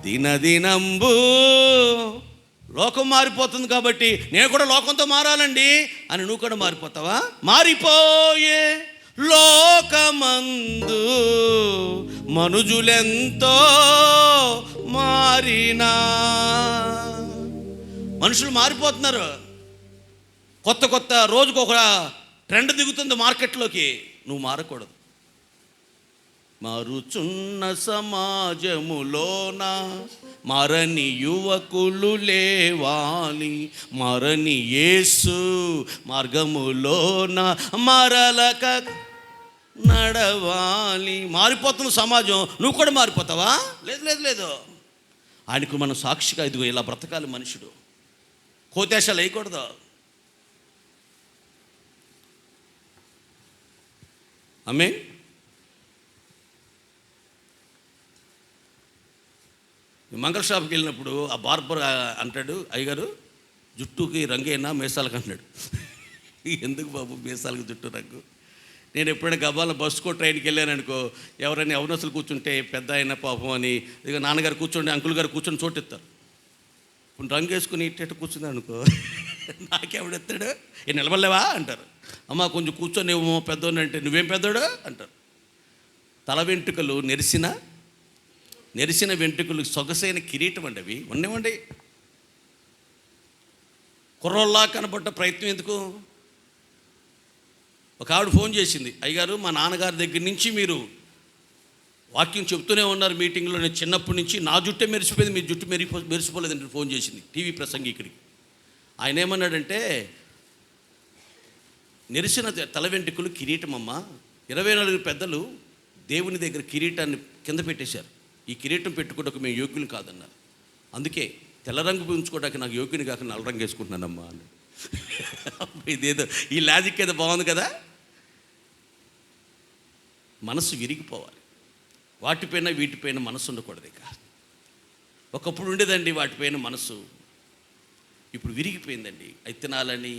దినదినంబు. లోకం మారిపోతుంది కాబట్టి నేను కూడా లోకంతో మారాలండి అని నువ్వు కూడా మారిపోతావా? మారిపోయే లోకమందు మనుజులెంతో మారినా. మనుషులు మారిపోతున్నారు. కొత్త కొత్త రోజుకు ఒక ట్రెండ్ దిగుతుంది మార్కెట్లోకి. నువ్వు మారకూడదు. మారుచున్న సమాజములోన మరని యువకులు లేవాలి, మరని యేసు మార్గములోన మరలక నడవాలి. మారిపోతున్న సమాజం, నువ్వు కూడా మారిపోతావా? లేదు లేదు లేదు. ఆయనకు మనం సాక్షిగా ఇదిగో ఇలా బ్రతకాలి. మనుషుడు కోతేశాలు వేయకూడదు. ఆమేన్. మంగళ షాప్కి వెళ్ళినప్పుడు ఆ బార్బర్ అంటాడు, అయ్యగారు జుట్టుకి రంగేనా మీసాలకు అంటాడు. ఎందుకు బాబు మీసాలకు జుట్టు రంగు? నేను ఎప్పుడైనా గబాల బస్సుకో ట్రైన్కి వెళ్ళాను అనుకో, ఎవరైనా అవనసులు కూర్చుంటే పెద్ద అయిన పాపం అని ఇక నాన్నగారు కూర్చోండి, అంకుల్ గారు కూర్చొని చోటెత్తారు. ఇప్పుడు రంగు వేసుకుని ఇట్ట కూర్చుంది అనుకో, నాకెవడెత్తాడు? ఏ నిలబడలేవా అంటారు. అమ్మ కొంచెం కూర్చొని ఏమో పెద్దోని అంటే, నువ్వేం పెద్దోడు అంటారు. తల వెంట్రుకలు నెరిసిన వెంట్రుకలు సొగసైన కిరీటం అండి. అవి ఉండేవండి. కుర్రోళ్ళా కనబడ్డ ప్రయత్నం ఎందుకు? ఒక ఆవిడ ఫోన్ చేసింది, అయ్యగారు మా నాన్నగారి దగ్గర నుంచి మీరు వాక్యం చెప్తూనే ఉన్నారు మీటింగ్లో, నేను చిన్నప్పటి నుంచి నా జుట్టే మెరిసిపోయింది, మీ జుట్టు మెరిసిపోలేదంటే ఫోన్ చేసింది. టీవీ ప్రసంగికుడికి. ఆయన ఏమన్నాడంటే, నెరిసిన తల వెంట్రుకలు కిరీటం అమ్మ. 24 పెద్దలు దేవుని దగ్గర కిరీటాన్ని కింద పెట్టేశారు. ఈ కిరీటం పెట్టుకోవడానికి మేము యోగ్యులు కాదన్నారు. అందుకే తెల్ల రంగు ఉంచుకోవడానికి నాకు యోగ్యుని కాక నల్ల రంగు వేసుకుంటున్నానమ్మా అని. ఇదేదో ఈ లాజిక్ ఏదో బాగుంది కదా. మనసు విరిగిపోవాలి. వాటిపైన వీటిపైన మనసు ఉండకూడదు. ఇక ఒకప్పుడు ఉండేదండి వాటిపైన మనసు, ఇప్పుడు విరిగిపోయిందండి. అవి తినాలని,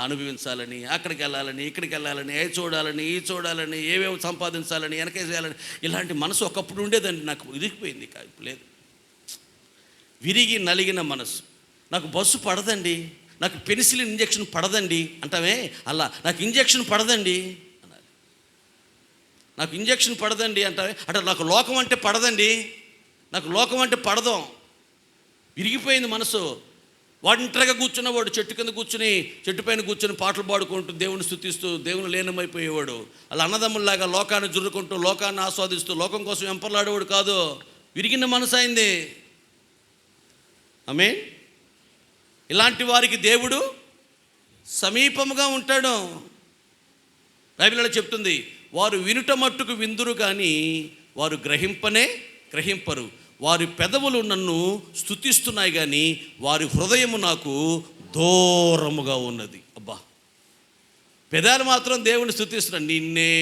అనుభవించాలని, అక్కడికి వెళ్ళాలని, ఇక్కడికి వెళ్ళాలని, ఏ చూడాలని, ఈ చూడాలని, ఏవేవి సంపాదించాలని, వెనకేసేయాలని, ఇలాంటి మనసు ఒకప్పుడు ఉండేదండి. నాకు విరిగిపోయింది. ఇక ఇప్పుడు లేదు. విరిగి నలిగిన మనసు. నాకు బస్సు పడదండి, నాకు పెన్సిలిన్ ఇంజెక్షన్ పడదండి అంటామే, అలా నాకు ఇంజెక్షన్ పడదండి అనాలి. నాకు ఇంజెక్షన్ పడదండి అంటామే, అంటే నాకు లోకం అంటే పడదండి, నాకు లోకం అంటే పడదాం. విరిగిపోయింది మనసు. ఒంటరిగా కూర్చున్నవాడు చెట్టు కింద కూర్చుని, చెట్టు పైన కూర్చొని పాటలు పాడుకుంటూ దేవుని స్తుతిస్తూ దేవుని లీనమైపోయేవాడు. అలా అన్నదమ్ముల్లాగా లోకాన్ని జుర్రుకుంటూ, లోకాన్ని ఆస్వాదిస్తూ, లోకం కోసం వెంపర్లాడేవాడు కాదు. విరిగిన మనసు అయింది. ఆమేన్. ఇలాంటి వారికి దేవుడు సమీపముగా ఉంటాడు. బైబిల్లో చెప్తుంది, వారు వినుట మట్టుకు విందురు కానీ వారు గ్రహింపరు. వారి పెదవులు నన్ను స్తుతిస్తున్నాయి కానీ వారి హృదయము నాకు దూరముగా ఉన్నది. అబ్బా, పెదాలు మాత్రం దేవుని స్తుతిస్తున్నాడు. నిన్నే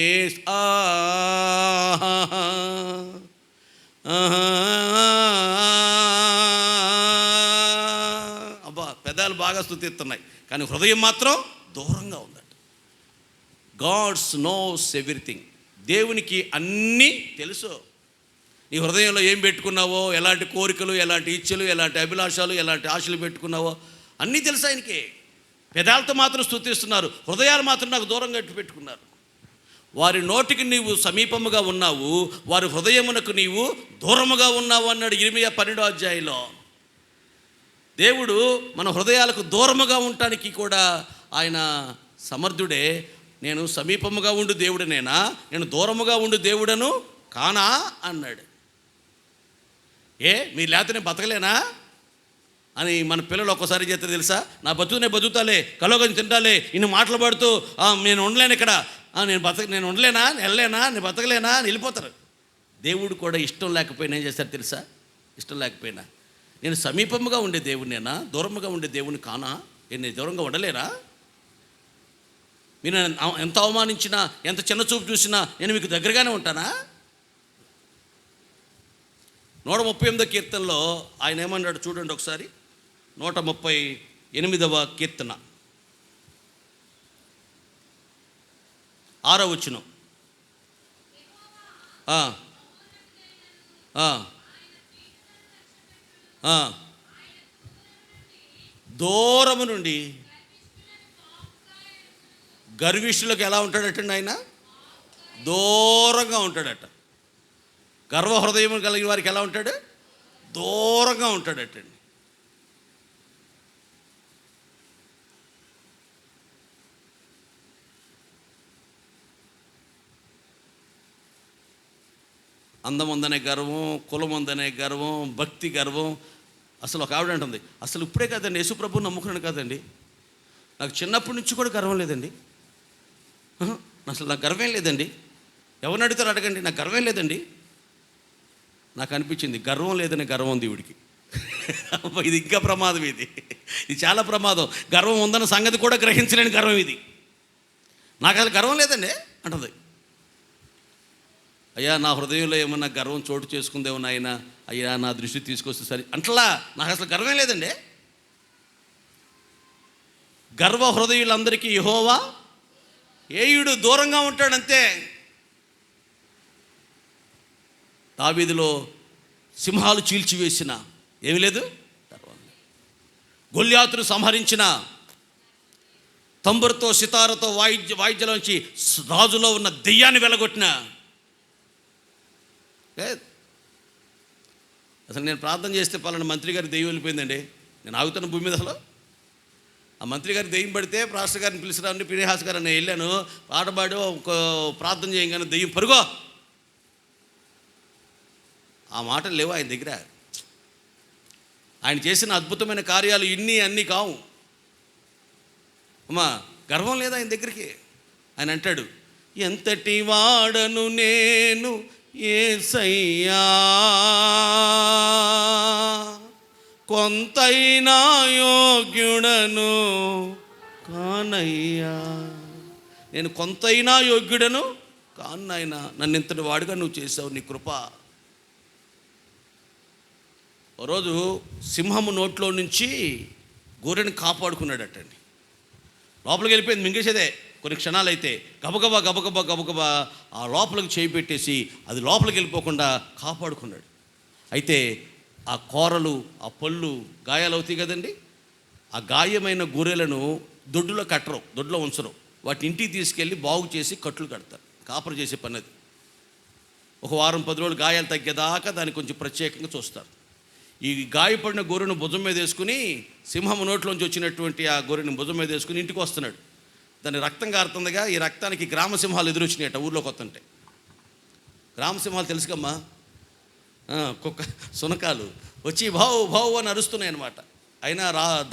అబ్బా, పెదాలు బాగా స్తుతిస్తున్నాయి కానీ హృదయం మాత్రం దూరంగా ఉందట. God's knows everything. దేవునికి అన్నీ తెలుసు. నీ హృదయంలో ఏం పెట్టుకున్నావో, ఎలాంటి కోరికలు, ఎలాంటి ఇచ్చలు, ఎలాంటి అభిలాషాలు, ఎలాంటి ఆశలు పెట్టుకున్నావో అన్నీ తెలుసు ఆయనకి. పెదాలతో మాత్రం స్తుతిస్తున్నారు, హృదయాలు మాత్రం నాకు దూరంగా పెట్టుకున్నారు. వారి నోటికి నీవు సమీపముగా ఉన్నావు, వారి హృదయమునకు నీవు దూరముగా ఉన్నావు అన్నాడు ఇర్మీయా 12వ అధ్యాయంలో. దేవుడు మన హృదయాలకు దూరముగా ఉండటానికి కూడా ఆయన సమర్థుడే. నేను సమీపముగా ఉండు దేవుడనేనా, నేను దూరముగా ఉండు దేవుడను కానా అన్నాడు. మీరు లేకపోతే నేను బతకలేనా అని మన పిల్లలు ఒక్కసారి చేస్తే తెలుసా, నా బతుకునే బతుకుతాలే, కలోగని తింటాలే, ఇన్ని మాటలు పడుతూ నేను ఉండలేను ఇక్కడ, నేను ఉండలేనా, వెళ్ళలేనా, నేను బతకలేనా అని వెళ్ళిపోతారు. దేవుడు కూడా ఇష్టం లేకపోయినా ఏం చేస్తారు తెలుసా, ఇష్టం లేకపోయినా నేను సమీపముగా ఉండే దేవుడినేనా, దూరముగా ఉండే దేవుని కానా, నేను దూరంగా ఉండలేరా, మీరు ఎంత అవమానించినా, ఎంత చిన్న చూపు చూసినా నేను మీకు దగ్గరగానే ఉంటానా. 138వ కీర్తనలో ఆయన ఏమన్నాడు చూడండి ఒకసారి. 138వ కీర్తన 6వ వచనం. దూరము నుండి గర్విష్ఠులకు ఎలా ఉంటాడటండి ఆయన, దూరంగా ఉంటాడట. గర్వ హృదయం కలిగిన వారికి ఎలా ఉంటాడు, దూరంగా ఉంటాడటండి. అందం ఉందనే గర్వం, కులం ఉందనే గర్వం, భక్తి గర్వం. అసలు ఒక ఆవిడ అంటుంది, అసలు ఇప్పుడే కాదండి యేసుప్రభుని నమ్ముకున్నాను కాదండి, నాకు చిన్నప్పటి నుంచి కూడా గర్వం లేదండి, అసలు నాకు గర్వం లేదండి, ఎవరిని అడుగుతారు అడగండి, నాకు గర్వం లేదండి. నాకు అనిపించింది గర్వం లేదనే గర్వం ఉంది ఈవిడికి. ఇది ఇంకా ప్రమాదం, ఇది చాలా ప్రమాదం. గర్వం ఉందన్న సంగతి కూడా గ్రహించలేని గర్వం ఇది. నాకు అసలు గర్వం లేదండి అంటుంది. అయ్యా నా హృదయంలో ఏమన్నా గర్వం చోటు చేసుకుందేమో నాయన, అయ్యా నా దృష్టి తీసుకొస్తే సరే అంటలా, నాకు అసలు గర్వం లేదండి. గర్వ హృదయులందరికీ యెహోవా ఏయుడు, దూరంగా ఉంటాడంతే. దావీదులో సింహాలు చీల్చివేసిన ఏమీ లేదు, గొల్యాతును సంహరించిన, తంబురతో సితారతో వాయిద్యంలోంచి రాజులో ఉన్న దెయ్యాన్ని వెలగొట్టిన. అసలు నేను ప్రార్థన చేస్తే పలానా మంత్రి గారి దెయ్యం వెళ్ళిపోయిందండి, నేను ఆగుతున్న భూమి మీద. అసలు ఆ మంత్రి గారి దెయ్యం పడితే ప్రాస్టర్ గారిని పిలిచిరాని పినిహాస్ గారు నేను వెళ్ళాను, పాటపాడి ఒక ప్రార్థన చేయగానే దెయ్యం పరుగో. ఆ మాటలు లేవు ఆయన దగ్గర. ఆయన చేసిన అద్భుతమైన కార్యాలు ఇన్ని అన్నీ కావు. అమ్మా గర్వం లేదా ఆయన దగ్గరికి. ఆయన అంటాడు, ఎంతటి వాడను నేను యేసయ్యా, కొంతైనా యోగ్యుడను కానయ్యా, నేను కొంతైనా యోగ్యుడను కాను నాయనా, నన్ను ఇంతటి వాడుగా నువ్వు చేసావు, నీ కృప. ఓ రోజు సింహము నోట్లో నుంచి గొర్రెని కాపాడుకున్నాడటండి. లోపలికి వెళ్ళిపోయింది, మింగేసేదే కొన్ని క్షణాలు అయితే గబగబా గబగబా గబగబా ఆ లోపలికి చేయి పెట్టేసి అది లోపలికి వెళ్ళిపోకుండా కాపాడుకున్నాడు. అయితే ఆ కూరలు, ఆ పళ్ళు గాయాలు అవుతాయి కదండి, ఆ గాయమైన గొర్రెలను దొడ్డులో కట్టరు, దొడ్లో ఉంచరు, వాటి ఇంటికి తీసుకెళ్ళి బాగు చేసి కట్లు కడతారు. కాపరు చేసే పని అది. ఒక వారం 10 రోజులు గాయాలు తగ్గేదాకా దాన్ని కొంచెం ప్రత్యేకంగా చూస్తారు. ఈ గాయపడిన గొర్రెను భుజం మీద వేసుకుని, సింహము నోట్లోంచి వచ్చినటువంటి ఆ గొర్రెని భుజం మీద వేసుకుని ఇంటికి వస్తున్నాడు. దాని రక్తం కారుతుందిగా, ఈ రక్తానికి గ్రామ సింహాలు ఎదురొచ్చినాయట ఊర్లోకి వస్తుంటే. గ్రామ సింహాలు తెలుసుకమ్మా, కుక్క సునకాలు వచ్చి భావు భావు అని అరుస్తున్నాయి అనమాట. అయినా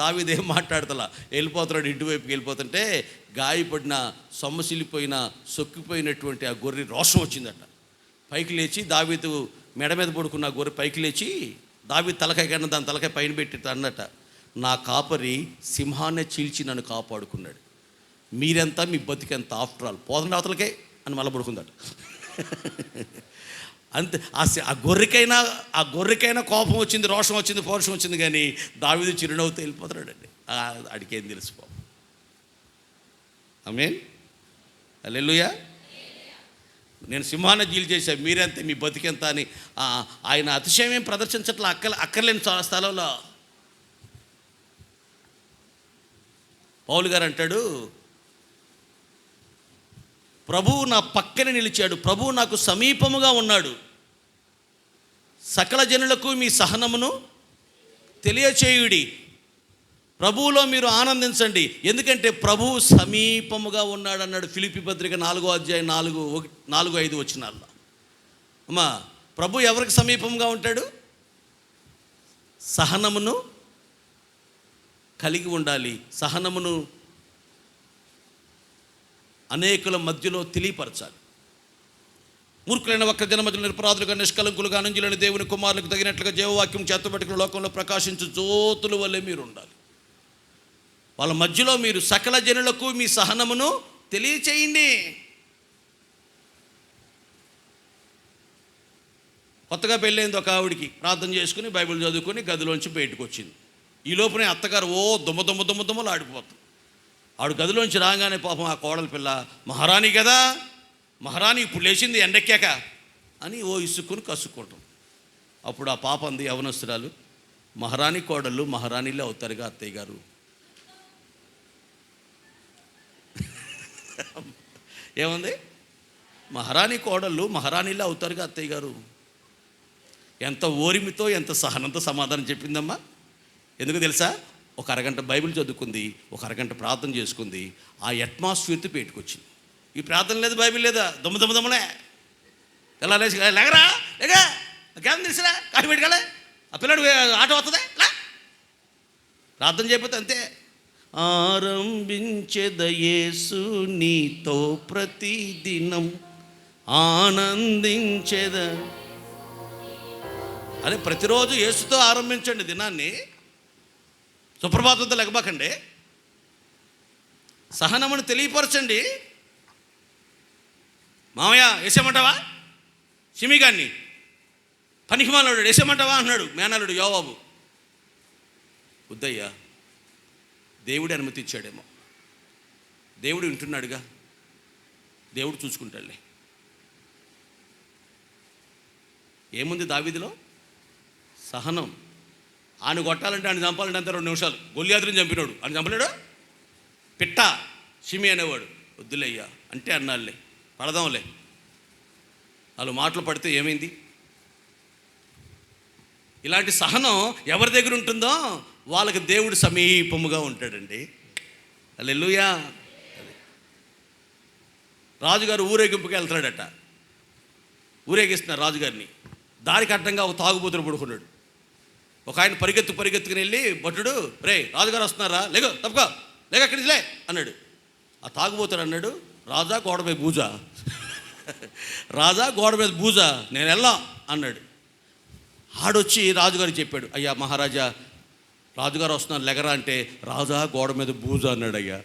దావీదు ఏం మాట్లాడతలా, వెళ్ళిపోతున్నాడు, ఇంటివైపుకి వెళ్ళిపోతుంటే గాయపడిన, సొమ్మసిల్లిపోయిన, సొక్కిపోయినటువంటి ఆ గొర్రె రోషం వచ్చిందట. పైకి లేచి దావీదు మెడ మీద పడుకున్న గొర్రె పైకి లేచి దావీదు తలకాయ కన్నా దాని తలకాయ పైన పెట్టి అన్నట, నా కాపరి సింహాన్ని చీల్చి నన్ను కాపాడుకున్నాడు, మీరెంత, మీ బతికెంత, ఆఫ్టర్ ఆల్ పోదండి అవతలకే అని మళ్ళీ పడుకుందట. అంతే. ఆ గొర్రెకైనా కోపం వచ్చింది, రోషం వచ్చింది, పౌరుషం వచ్చింది, కానీ దావీదు చిరునవ్వుతో వెళ్ళిపోతాడండి. అడికేం తెలిసిపో. ఆమేన్, హల్లెలూయా. నేను సింహాన్ని జీలు చేశాను, మీరెంత, మీ బతికెంత అని ఆయన అతిశయం ఏం ప్రదర్శించట్లా అక్కర్లేని స్థలంలో. పౌలు గారు అంటాడు, ప్రభువు నా పక్కన నిలిచాడు, ప్రభువు నాకు సమీపముగా ఉన్నాడు, సకల జనులకు మీ సహనమును తెలియచేయుడి. ప్రభువులో మీరు ఆనందించండి, ఎందుకంటే ప్రభువు సమీపముగా ఉన్నాడు అన్నాడు. ఫిలిప్పీ పత్రిక 4:4-5 వచనాల్లో. అమ్మా, ప్రభు ఎవరికి సమీపంగా ఉంటాడు? సహనమును కలిగి ఉండాలి, సహనమును అనేకుల మధ్యలో తెలియపరచాలి. మూర్ఖులైన ఒక్క జన మధ్యలో నిరపరాధులుగా, నిష్కలంకులుగా, అనంజులైన దేవుని కుమారులకు తగినట్లుగా జీవవాక్యం చేతబట్టుకుని లోకంలో ప్రకాశించు జ్యోతుల వల్లే మీరు ఉండాలి. వాళ్ళ మధ్యలో మీరు సకల జనులకు మీ సహనమును తెలియచేయండి. కొత్తగా పెళ్ళైంది ఒక ఆవిడికి, ప్రార్థన చేసుకుని బైబిల్ చదువుకొని గదిలోంచి బయటకు వచ్చింది. ఈ లోపునే అత్తగారు దుమ్మలు ఆడిపోతుంది. ఆవిడ గదిలోంచి రాగానే పాపం ఆ కోడల పిల్ల, మహారాణి కదా, మహారాణి ఇప్పుడు లేచింది ఎండెక్కాక అని ఇసుక్కుని కసుక్కుంటాం. అప్పుడు ఆ పాప అంది, యవనస్తురాలు, మహారాణి కోడళ్ళు మహారాణిలే అవుతారుగా అత్తయ్య గారు. ఏముంది? మహారాణి కోడళ్ళు మహారాణిలే అవుతారుగా అత్తయ్య గారు. ఎంత ఓరిమితో, ఎంత సహనంతో సమాధానం చెప్పిందమ్మా. ఎందుకు తెలుసా? ఒక అరగంట బైబిల్ చదువుకుంది, ఒక అరగంట ప్రార్థన చేసుకుంది, ఆ అట్మాస్ఫియర్తో పెట్టుకొచ్చింది. ఈ ప్రార్థన లేదు, బైబిల్ లేదా, దమ్మలే ఎలా లేచి లేగరా లేగా కేంద్రం తెలిసిరా కాఫీ పెట్టుకోలే, ఆ పిల్లడు ఆట వస్తుందా, ప్రార్థన చేయకపోతే అంతే. ఆరంభించేద యేసు నీతో ప్రతిదినం ఆనందించేద. అదే ప్రతిరోజు యేసుతో ఆరంభించండి దినాన్ని, సుప్రభాతంతో లెగబాకండి. సహనమును తెలియపరచండి. మామయ్య వేసేమంటావా, షిమిగాన్ని పనికిమాలాడు వేసేమంటావా అన్నాడు మేనలుడు యోవాబు. వద్దయ్యా, దేవుడు అనుమతి ఇచ్చాడేమో, దేవుడు వింటున్నాడుగా, దేవుడు చూసుకుంటాడులే. ఏముంది దావీదులో? సహనం. ఆయన కొట్టాలంటే, ఆయన చంపాలంటే అంత 2 నిమిషాలు. గొల్లియాతుని చంపినాడు, ఆయన చంపలేడు. పిట్ట షిమి అనేవాడు, వద్దులేయ్యా అంటే అన్నాళ్ళే, పడదాంలే. వాళ్ళు మాటలు పడితే ఏమైంది? ఇలాంటి సహనం ఎవరి దగ్గర ఉంటుందో వాళ్ళకి దేవుడు సమీపముగా ఉంటాడండి. హల్లెలూయా. రాజుగారు ఊరేగింపుకి వెళ్తున్నాడట, ఊరేగిస్తున్నారు రాజుగారిని. దారికి అడ్డంగా ఒక తాగుబోతుడు పడుకున్నాడు. ఒక ఆయన పరిగెత్తుకుని వెళ్ళి, భటుడు, రే రాజుగారు వస్తున్నారా, లేగో తప్పుకో, లేక అక్కడి నుంచి లే అన్నాడు. ఆ తాగుబోతుడు అన్నాడు, రాజా గోడ మీద బూజా, రాజా గోడ మీద బూజా, నేను వెళ్ళా అన్నాడు. ఆడొచ్చి రాజుగారికి చెప్పాడు, అయ్యా మహారాజా రాజుగారు వస్తున్నారు లెగరా అంటే, రాజా గోడ మీద బూజా అన్నాడయ్యా,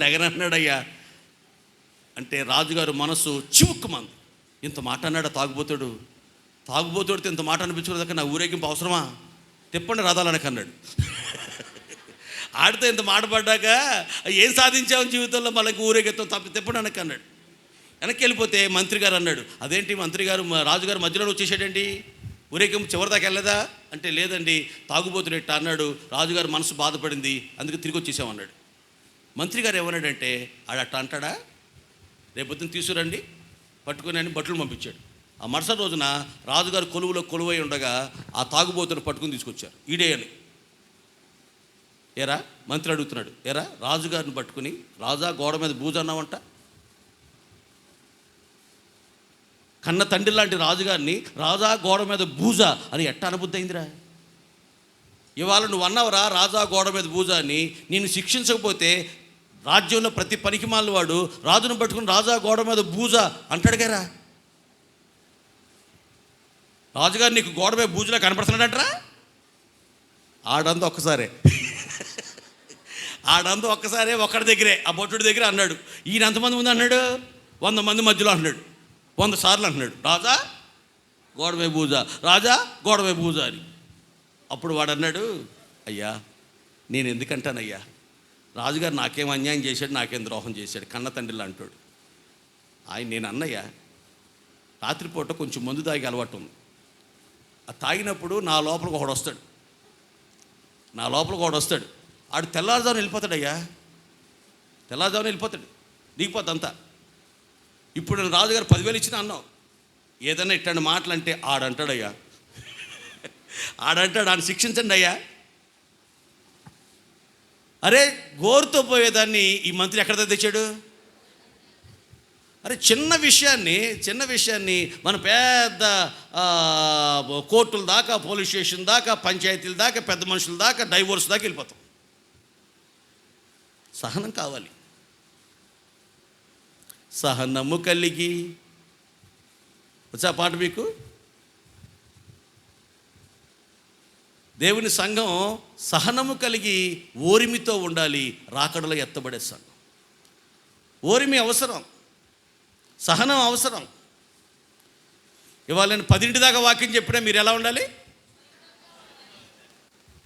లెగరా అన్నాడయ్యా. అంటే రాజుగారు మనసు చివుక్కుమంది. ఇంత మాట అన్నాడు తాగుబోతుడితో ఇంత మాట అనిపించుకోదాకా నా ఊరేగింపు అవసరమా, తిప్పండి రథాలనక అన్నాడు. ఆడితో ఇంత మాట పడ్డాక ఏం సాధించావు జీవితంలో, మళ్ళీ ఊరేగిస్తాం తిప్పండి అనక అన్నాడు. వెనక్కి వెళ్ళిపోతే మంత్రి గారు అన్నాడు, అదేంటి మంత్రి గారు, రాజుగారు మధ్యలో వచ్చేసాడండి, ఊరేగింపు చివరి దాకా వెళ్ళదా అంటే, లేదండి తాగుబోతుడు ఎట్టా అన్నాడు, రాజుగారు మనసు బాధపడింది, అందుకే తిరిగి వచ్చేసామన్నాడు. మంత్రి గారు ఏమన్నాడంటే, ఆడట్ట అంటాడా, రేపొద్దున తీసుకురండి పట్టుకుని అని బట్టలు పంపించాడు. ఆ మరుసటి రోజున రాజుగారు కొలువులో కొలువై ఉండగా ఆ తాగుబోతును పట్టుకుని తీసుకొచ్చారు. ఈడే అని. ఏరా మంత్రి అడుగుతున్నాడు, ఏరా రాజుగారిని పట్టుకుని రాజా గోడ మీద బూజ అన్నావంట, కన్న తండ్రి లాంటి రాజుగారిని రాజా గోడ మీద బూజ అని ఎట్ట అనుబుద్ధి అయిందిరా? ఇవాళ నువ్వు అన్నావురా రాజా గోడ మీద బూజ అని, నిన్ను శిక్షించకపోతే రాజ్యంలో ప్రతి పనికిమాలిన వాడు రాజును పట్టుకుని రాజా గోడ మీద బూజ అంటాడు గారా. రాజుగారు నీకు గోడ మీద బూజులా కనపడుతున్నాడంటరా. ఆడంతా ఒక్కసారే ఒక్కడి దగ్గరే, ఆ బొట్టుడి దగ్గర అన్నాడు. ఈయన ఎంతమంది ముందు అన్నాడు? 100 మంది మధ్యలో అన్నాడు, 100 సార్లు అంటున్నాడు, రాజా గోడవే బూజ, రాజా గోడవే బూజ అని. అప్పుడు వాడు అన్నాడు, అయ్యా నేను ఎందుకంటానయ్యా, రాజుగారు నాకేం అన్యాయం చేశాడు, నాకేం ద్రోహం చేశాడు, కన్న తండ్రిలా అంటాడు. ఆయన నేను అన్నయ్యా రాత్రిపూట కొంచెం మందు తాగి అలవాటు ఉంది. ఆ తాగినప్పుడు నా లోపలికి ఒకడు వస్తాడు. ఆడు తెల్లారుజామున వెళ్ళిపోతాడయ్యా, తెల్లారుజామున వెళ్ళిపోతాడు, దిగిపోద్ది అంతా. ఇప్పుడు నేను రాజుగారు 10,000 ఇచ్చినా అన్నావు, ఏదైనా ఇట్లాంటి మాటలు అంటే ఆడంటాడయ్యా, ఆయన శిక్షించండి అయ్యా. అరే గోరుతో పోయేదాన్ని ఈ మంత్రి ఎక్కడ తెచ్చాడు? అరే చిన్న విషయాన్ని మన పెద్ద కోర్టుల దాకా, పోలీస్ స్టేషన్ దాకా, పంచాయతీల దాకా, పెద్ద మనుషుల దాకా, డైవోర్స్ దాకా వెళ్ళిపోతాం. సహనం కావాలి. సహనము కలిగి, వచ్చా పాట మీకు? దేవుని సంఘం సహనము కలిగి ఓరిమితో ఉండాలి. రాకడలో ఎత్తబడే సంఘం. ఓరిమి అవసరం, సహనం అవసరం. ఇవాళ నేను 10 దాకా వాక్యం చెప్పినా మీరు ఎలా ఉండాలి?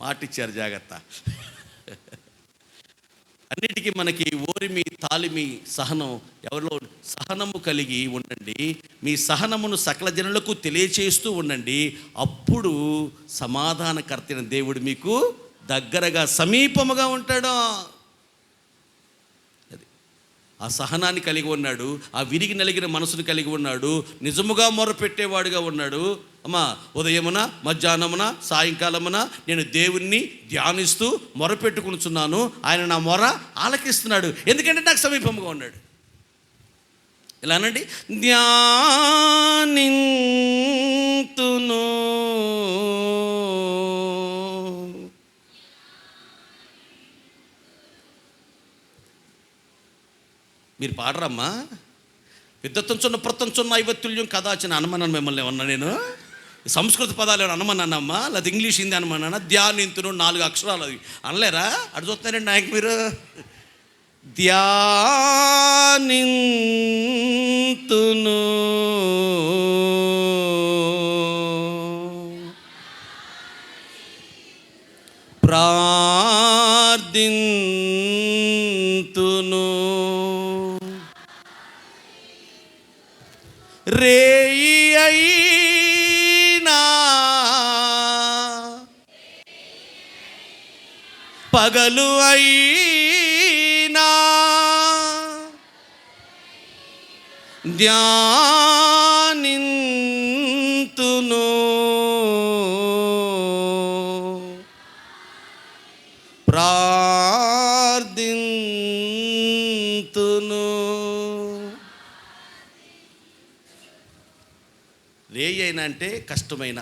మాటిచ్చారు, జాగ్రత్త. అన్నిటికీ మనకి ఓరిమి, తాలిమి, సహనం. ఎవరిలో? సహనము కలిగి ఉండండి, మీ సహనమును సకల జనులకు తెలియచేస్తూ ఉండండి. అప్పుడు సమాధానకర్తైన దేవుడు మీకు దగ్గరగా, సమీపముగా ఉంటాడు. అది ఆ సహనాన్ని కలిగి ఉన్నాడు, ఆ విరిగి నలిగిన మనసును కలిగి ఉన్నాడు, నిజముగా మొరపెట్టేవాడుగా ఉన్నాడు. అమ్మా, ఉదయమున, మధ్యాహ్నమున, సాయంకాలమున నేను దేవుణ్ణి ధ్యానిస్తూ మొరపెట్టుకునిచున్నాను. ఆయన నా మొర ఆలకిస్తున్నాడు, ఎందుకంటే నాకు సమీపంగా ఉన్నాడు. ఇలా అనండి, ధ్యానింతును. మీరు పాడరమ్మా. విద్వత్తంచున్న ప్రత్తంచున్న ఐవత్తుల్యం కదాచిన అనమన్నాను మిమ్మల్ని ఏమన్నా నేను? సంస్కృత పదాలు ఏమైనా అనమన్నానమ్మా, లేదా ఇంగ్లీష్ హిందీ అనమన్నానా? ధ్యానింతును 4 అక్షరాలు, అది అనలేరా? అటు చూస్తున్నారండి నాయకు మీరు. ధ్యానింతును ప్రార్థింతును రేయి అయినా పగలు అయినా ధ్యానింతును ప్రార్థింతును. రేయి అయినా అంటే కష్టమైన,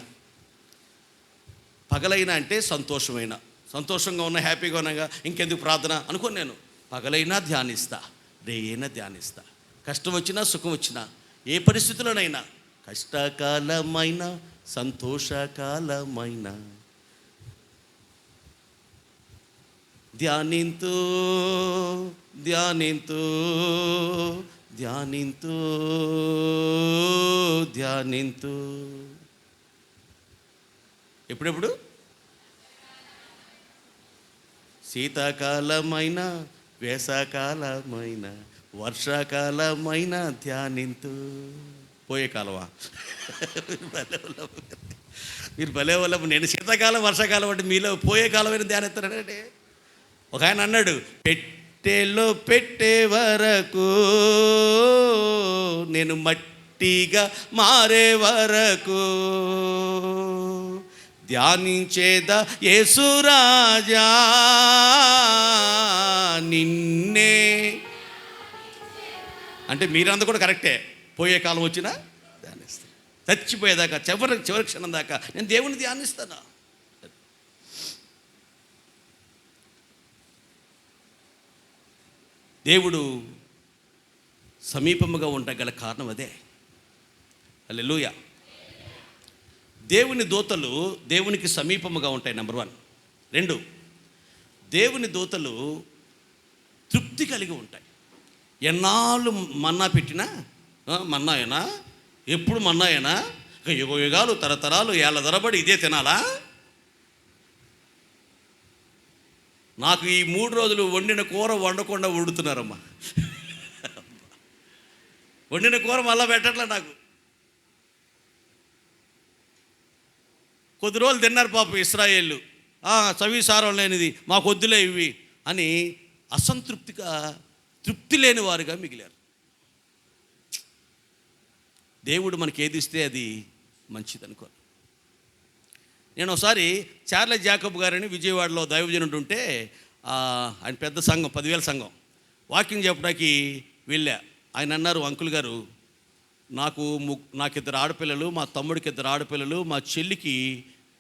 పగలైనా అంటే సంతోషమైన. సంతోషంగా ఉన్నా, హ్యాపీగా ఉన్నాగా, ఇంకెందుకు ప్రార్థన అనుకోని నేను పగలైనా ధ్యానిస్తా, రేయైనా ధ్యానిస్తా. కష్టం వచ్చినా, సుఖం వచ్చినా, ఏ పరిస్థితుల్లోనైనా, కష్టకాలమైన, సంతోషకాలమైన ధ్యానింతూ ధ్యానింతూ ధ్యానింతూ ధ్యానింతూ. ఎప్పుడెప్పుడు? శీతాకాలమైన, వేసవకాలమైన, వర్షాకాలమైన ధ్యానింతూ. పోయే కాలమా? మీరు భలే వల్ల. నేను శీతాకాలం, వర్షాకాలం అంటే మీలో పోయే కాలమైన ధ్యానిస్తానంటే. ఒక ఆయన అన్నాడు, పెట్టెలో పెట్టే వరకు, నేను మట్టిగా మారే వరకు ధ్యానించేదా యేసురాజా నిన్నే. అంటే మీరంతా కూడా కరెక్టే. పోయే కాలం వచ్చినా ధ్యానిస్తాను, చచ్చిపోయేదాకా, చివరి క్షణం దాకా నేను దేవుని ధ్యానిస్తాను. దేవుడు సమీపముగా ఉండగల కారణం అదే. హల్లెలూయా. దేవుని దూతలు దేవునికి సమీపముగా ఉంటాయి, నెంబర్ 1. 2, దేవుని దూతలు తృప్తి కలిగి ఉంటాయి. ఎన్నాళ్ళు మన్నా పెట్టినా, మన్నాయేనా, ఎప్పుడు మన్నాయేనా, యుగాలు, తరతరాలు, ఏళ్ళ తరబడి ఇదే తినాలా? నాకు ఈ 3 రోజులు వండిన కూర వండకుండా వండుతున్నారమ్మా. వండిన కూర మళ్ళా పెట్టట్లే నాకు. కొద్ది రోజులు తిన్నారు పాపం ఇశ్రాయేళ్ళు. చవిసారం లేనిది మాకు వద్దులే ఇవి అని అసంతృప్తిగా, తృప్తి లేని వారుగా మిగిలారు. దేవుడు మనకి ఏది ఇస్తే అది మంచిది అనుకో. నేను ఒకసారి చార్లెస్ జాకబ్ గారని విజయవాడలో దైవజనుడు ఉంటే, ఆయన పెద్ద సంఘం, 10,000 సంఘం, వాకింగ్ చెప్పడానికి వెళ్ళా. ఆయన అన్నారు, అంకుల్ గారు, నాకు 2 ఆడపిల్లలు, మా తమ్ముడికి 2 ఆడపిల్లలు, మా చెల్లికి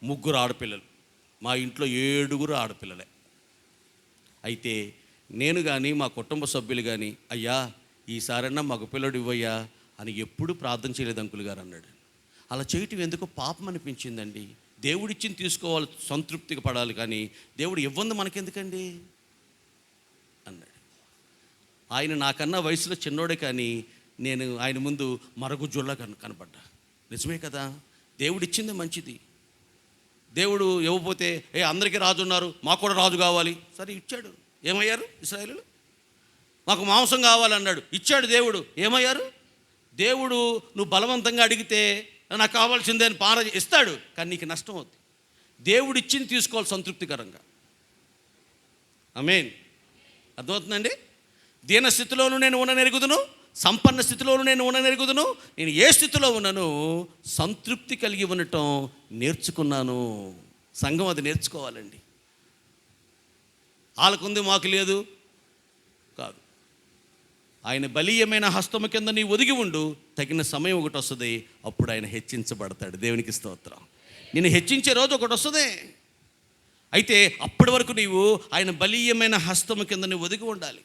3 ఆడపిల్లలు, మా ఇంట్లో 7 ఆడపిల్లలే. అయితే నేను కానీ మా కుటుంబ సభ్యులు కానీ, అయ్యా ఈసారన్నా మగ పిల్లడు ఇవ్వయ్యా అని ఎప్పుడు ప్రార్థన చేయలేదు అంకుల్ గారు అన్నాడు. అలా చేయటం ఎందుకో పాపం అనిపించిందండి. దేవుడిచ్చింది తీసుకోవాలి, సంతృప్తిగా పడాలి, కానీ దేవుడు ఇవ్వంది మనకెందుకండి అన్నాడు. ఆయన నాకన్నా వయసులో చిన్నోడే, కానీ నేను ఆయన ముందు మరుగుజ్జుల్లా కనపడ్డా. నిజమే కదా, దేవుడిచ్చింది మంచిది. దేవుడు ఇవ్వకపోతే అందరికీ రాజు ఉన్నారు, మాకు కూడా రాజు కావాలి, సరే ఇచ్చాడు. ఏమయ్యారు ఇశ్రాయేలీయులు? మాకు మాంసం కావాలన్నాడు, ఇచ్చాడు దేవుడు. ఏమయ్యారు? దేవుడు నువ్వు బలవంతంగా అడిగితే నాకు కావాల్సిందే అని ఇస్తాడు, కానీ నీకు నష్టం అవుతుంది. దేవుడు ఇచ్చింది తీసుకోవాలి సంతృప్తికరంగా. ఆమేన్. అర్థమవుతుందండి? దీన స్థితిలోనూ నేను ఉండనెరుగుదును, సంపన్న స్థితిలోనూ నేను ఉండనెరుగుదును, నేను ఏ స్థితిలో ఉన్నాను సంతృప్తి కలిగి ఉండటం నేర్చుకున్నాను. సంఘం అది నేర్చుకోవాలండి. వాళ్ళకుంది మాకు లేదు కాదు. ఆయన బలీయమైన హస్తము కింద నీ ఒదిగి ఉండు, తగిన సమయం ఒకటి వస్తుంది, అప్పుడు ఆయన హెచ్చించబడతాడు. దేవునికి స్తోత్రం. నేను హెచ్చించే రోజు ఒకటి వస్తుంది. అయితే అప్పటి వరకు నీవు ఆయన బలీయమైన హస్తము కింద నువ్వు ఒదిగి ఉండాలి.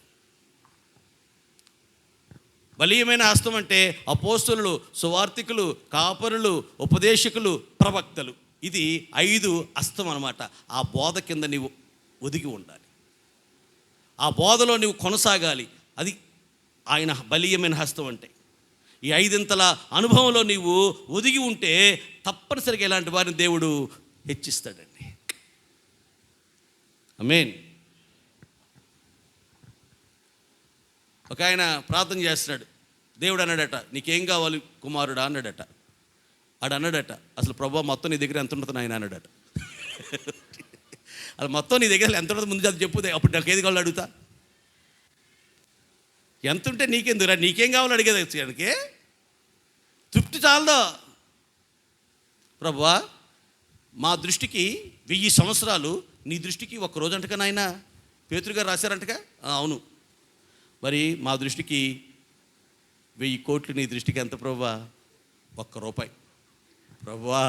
బలీయమైన హస్తం అంటే అపోస్తలులు, సువార్తికులు, కాపరులు, ఉపదేశకులు, ప్రవక్తలు, ఇది 5 హస్తం అన్నమాట. ఆ బోధ కింద నీవు ఒదిగి ఉండాలి, ఆ బోధలో నువ్వు కొనసాగాలి. అది ఆయన బలీయమైన హస్తం అంటే. ఈ 5 అనుభవంలో నీవు ఒదిగి ఉంటే తప్పనిసరిగా ఇలాంటి వారిని దేవుడు హెచ్చిస్తాడండి. ఆమేన్. ఒక ఆయన ప్రార్థన చేస్తున్నాడు. దేవుడు అన్నాడట, నీకేం కావాలి కుమారుడా అన్నాడట. ఆడు అన్నాడట, అసలు ప్రభువా మొత్తం నీ దగ్గర ఎంత ఉంటుంది ఆయన అన్నాడట. అది మొత్తం నీ దగ్గర ఎంత ఉంటుంది ముందు అది చెప్పుదే, అప్పుడు నాకు ఏది కావాలో అడుగుతా. ఎంత ఉంటే నీకెందుకురా, నీకేం కావాలో అడిగేది దానికి తృప్తి చాలదో. ప్రభువా మా దృష్టికి 1000 సంవత్సరాలు, నీ దృష్టికి 1 రోజు అంటగా నాయన. పేతురు గారు రాశారంటగా. అవును. మరి మా దృష్టికి 1000 కోట్లు, నీ దృష్టికి ఎంత ప్రభువా? 1 రూపాయి. ప్రభువా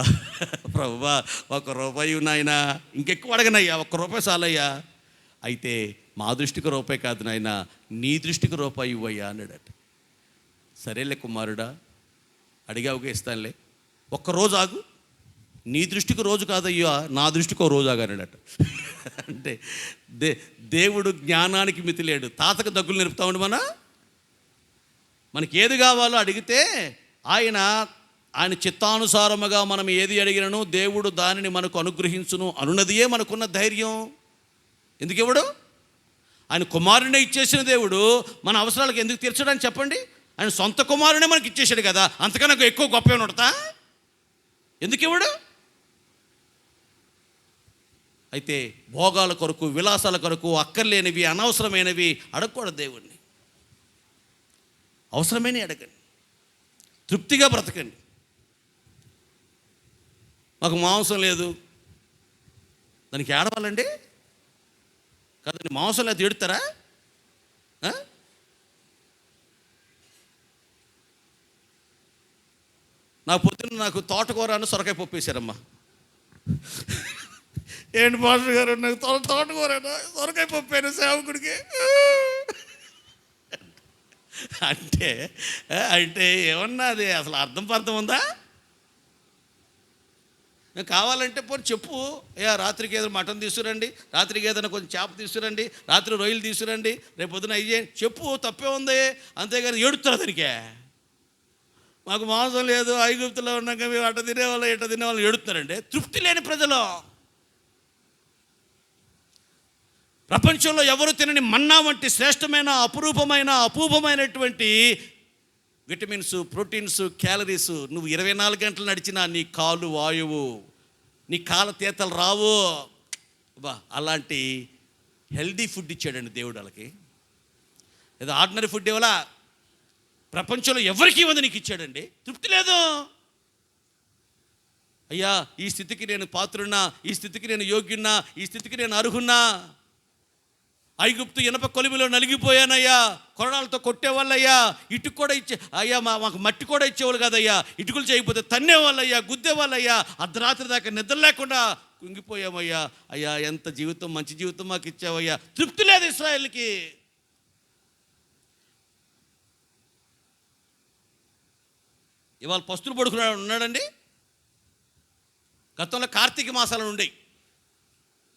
ప్రభువా 1 రూపాయి నాయనా, ఇంకెక్కువ అడగనయ్యా, 1 రూపాయి చాలయ్యా. అయితే మా దృష్టికి రూపాయి కాదు నాయన, నీ దృష్టికి రూపాయి ఇవ్వయ్యా అన్నాడట. సరేలే కుమారుడా, అడిగావుగా ఇస్తానులే, 1 రోజు ఆగు, నీ దృష్టికి రోజు కాదయ్యా, నా దృష్టికి 1 రోజు ఆగానడట. అంటే దేవుడు జ్ఞానానికి మితి లేడు. తాతకు దగ్గులు నేర్పుతా ఉండి మనకి ఏది కావాలో అడిగితే ఆయన చిత్తానుసారముగా మనం ఏది అడిగినను దేవుడు దానిని మనకు అనుగ్రహించును అనున్నదియే మనకున్న ధైర్యం. ఎందుకు ఇవ్వడు? ఆయన కుమారునే ఇచ్చేసిన దేవుడు మన అవసరాలకు ఎందుకు తీర్చడానికి చెప్పండి? ఆయన సొంత కుమారునే మనకి ఇచ్చేసాడు కదా, అంతకన్నా ఎక్కువ గొప్ప ఏమైనా ఉండతా? ఎందుకు ఇవ్వడు? అయితే భోగాల కొరకు, విలాసాల కొరకు, అక్కర్లేనివి, అనవసరమైనవి అడగకూడదు దేవుణ్ణి. అవసరమైన అడగండి, తృప్తిగా బ్రతకండి. మాకు మాంసం లేదు, దానికి ఏడవాలండి కదండి. మాంసం లేదు ఎడుతారా? నాకు తోటకూర సొరకాయ పప్పు వేశారమ్మా. ఏంటి మాస్టర్ గారు, నాకు తోటకూరేనా సొరకాయ పప్పు సేవకుడికి అంటే అంటే ఏమన్నా అది అసలు అర్థం ఉందా? కావాలంటే పోనీ చెప్పు, రాత్రికి ఏదైనా మటన్ తీసుకురండి, రాత్రికి ఏదైనా కొంచెం చేప తీసుకురండి, రాత్రి రొయ్యలు తీసుకురండి, రేపు పొద్దున అయ్యే చెప్పు, తప్పే ఉంది. అంతేగాని ఏడుతారు దానికే. మాకు మాంసం లేదు, ఐగుప్తులో ఉన్నాక మేము అట్ట తినేవాళ్ళం ఇట్ట తినేవాళ్ళం ఏడుతున్నారండి. తృప్తి లేని ప్రజలు. ప్రపంచంలో ఎవరు తినని మన్నా వంటి శ్రేష్టమైన, అపురూపమైన, అపూపమైనటువంటి విటమిన్స్, ప్రోటీన్స్, క్యాలరీస్ నువ్వు 24 గంటలు నడిచినా నీ కాలు వాయువు నీ కాళ్ళ తీతలు రావు. బా, అలాంటి హెల్దీ ఫుడ్ ఇచ్చాడండి దేవుడు వాళ్ళకి. ఏదో ఆర్డినరీ ఫుడ్ ఇవ్వాలా, ప్రపంచంలో ఎవరికి ఇవ్వదు నీకు ఇచ్చాడండి. తృప్తి లేదు. అయ్యా ఈ స్థితికి నేను పాత్రున్నా, ఈ స్థితికి నేను యోగ్యున్నా, ఈ స్థితికి నేను అర్హున్నా. ఐగుప్తు ఇనప కొలిమిలో నలిగిపోయానయ్యా, కొరడాలతో కొట్టేవాళ్ళయ్యా, ఇటుకు కూడా ఇచ్చే అయ్యా, మాకు మట్టి కూడా ఇచ్చేవాళ్ళు కాదయ్యా, ఇటుకలు చేయకపోతే తన్నేవాళ్ళయ్యా, గుద్దేవాళ్ళయ్యా, అర్ధరాత్రి దాకా నిద్ర లేకుండా కుంగిపోయామయ్యా. అయ్యా ఎంత జీవితం, మంచి జీవితం మాకు ఇచ్చావయ్యా. తృప్తి లేదు ఇశ్రాయేలుకి. ఇవాళ పస్తులు పడుకున్నాడు ఉన్నాడండి. గతంలో కార్తీక మాసాలు ఉండేవి.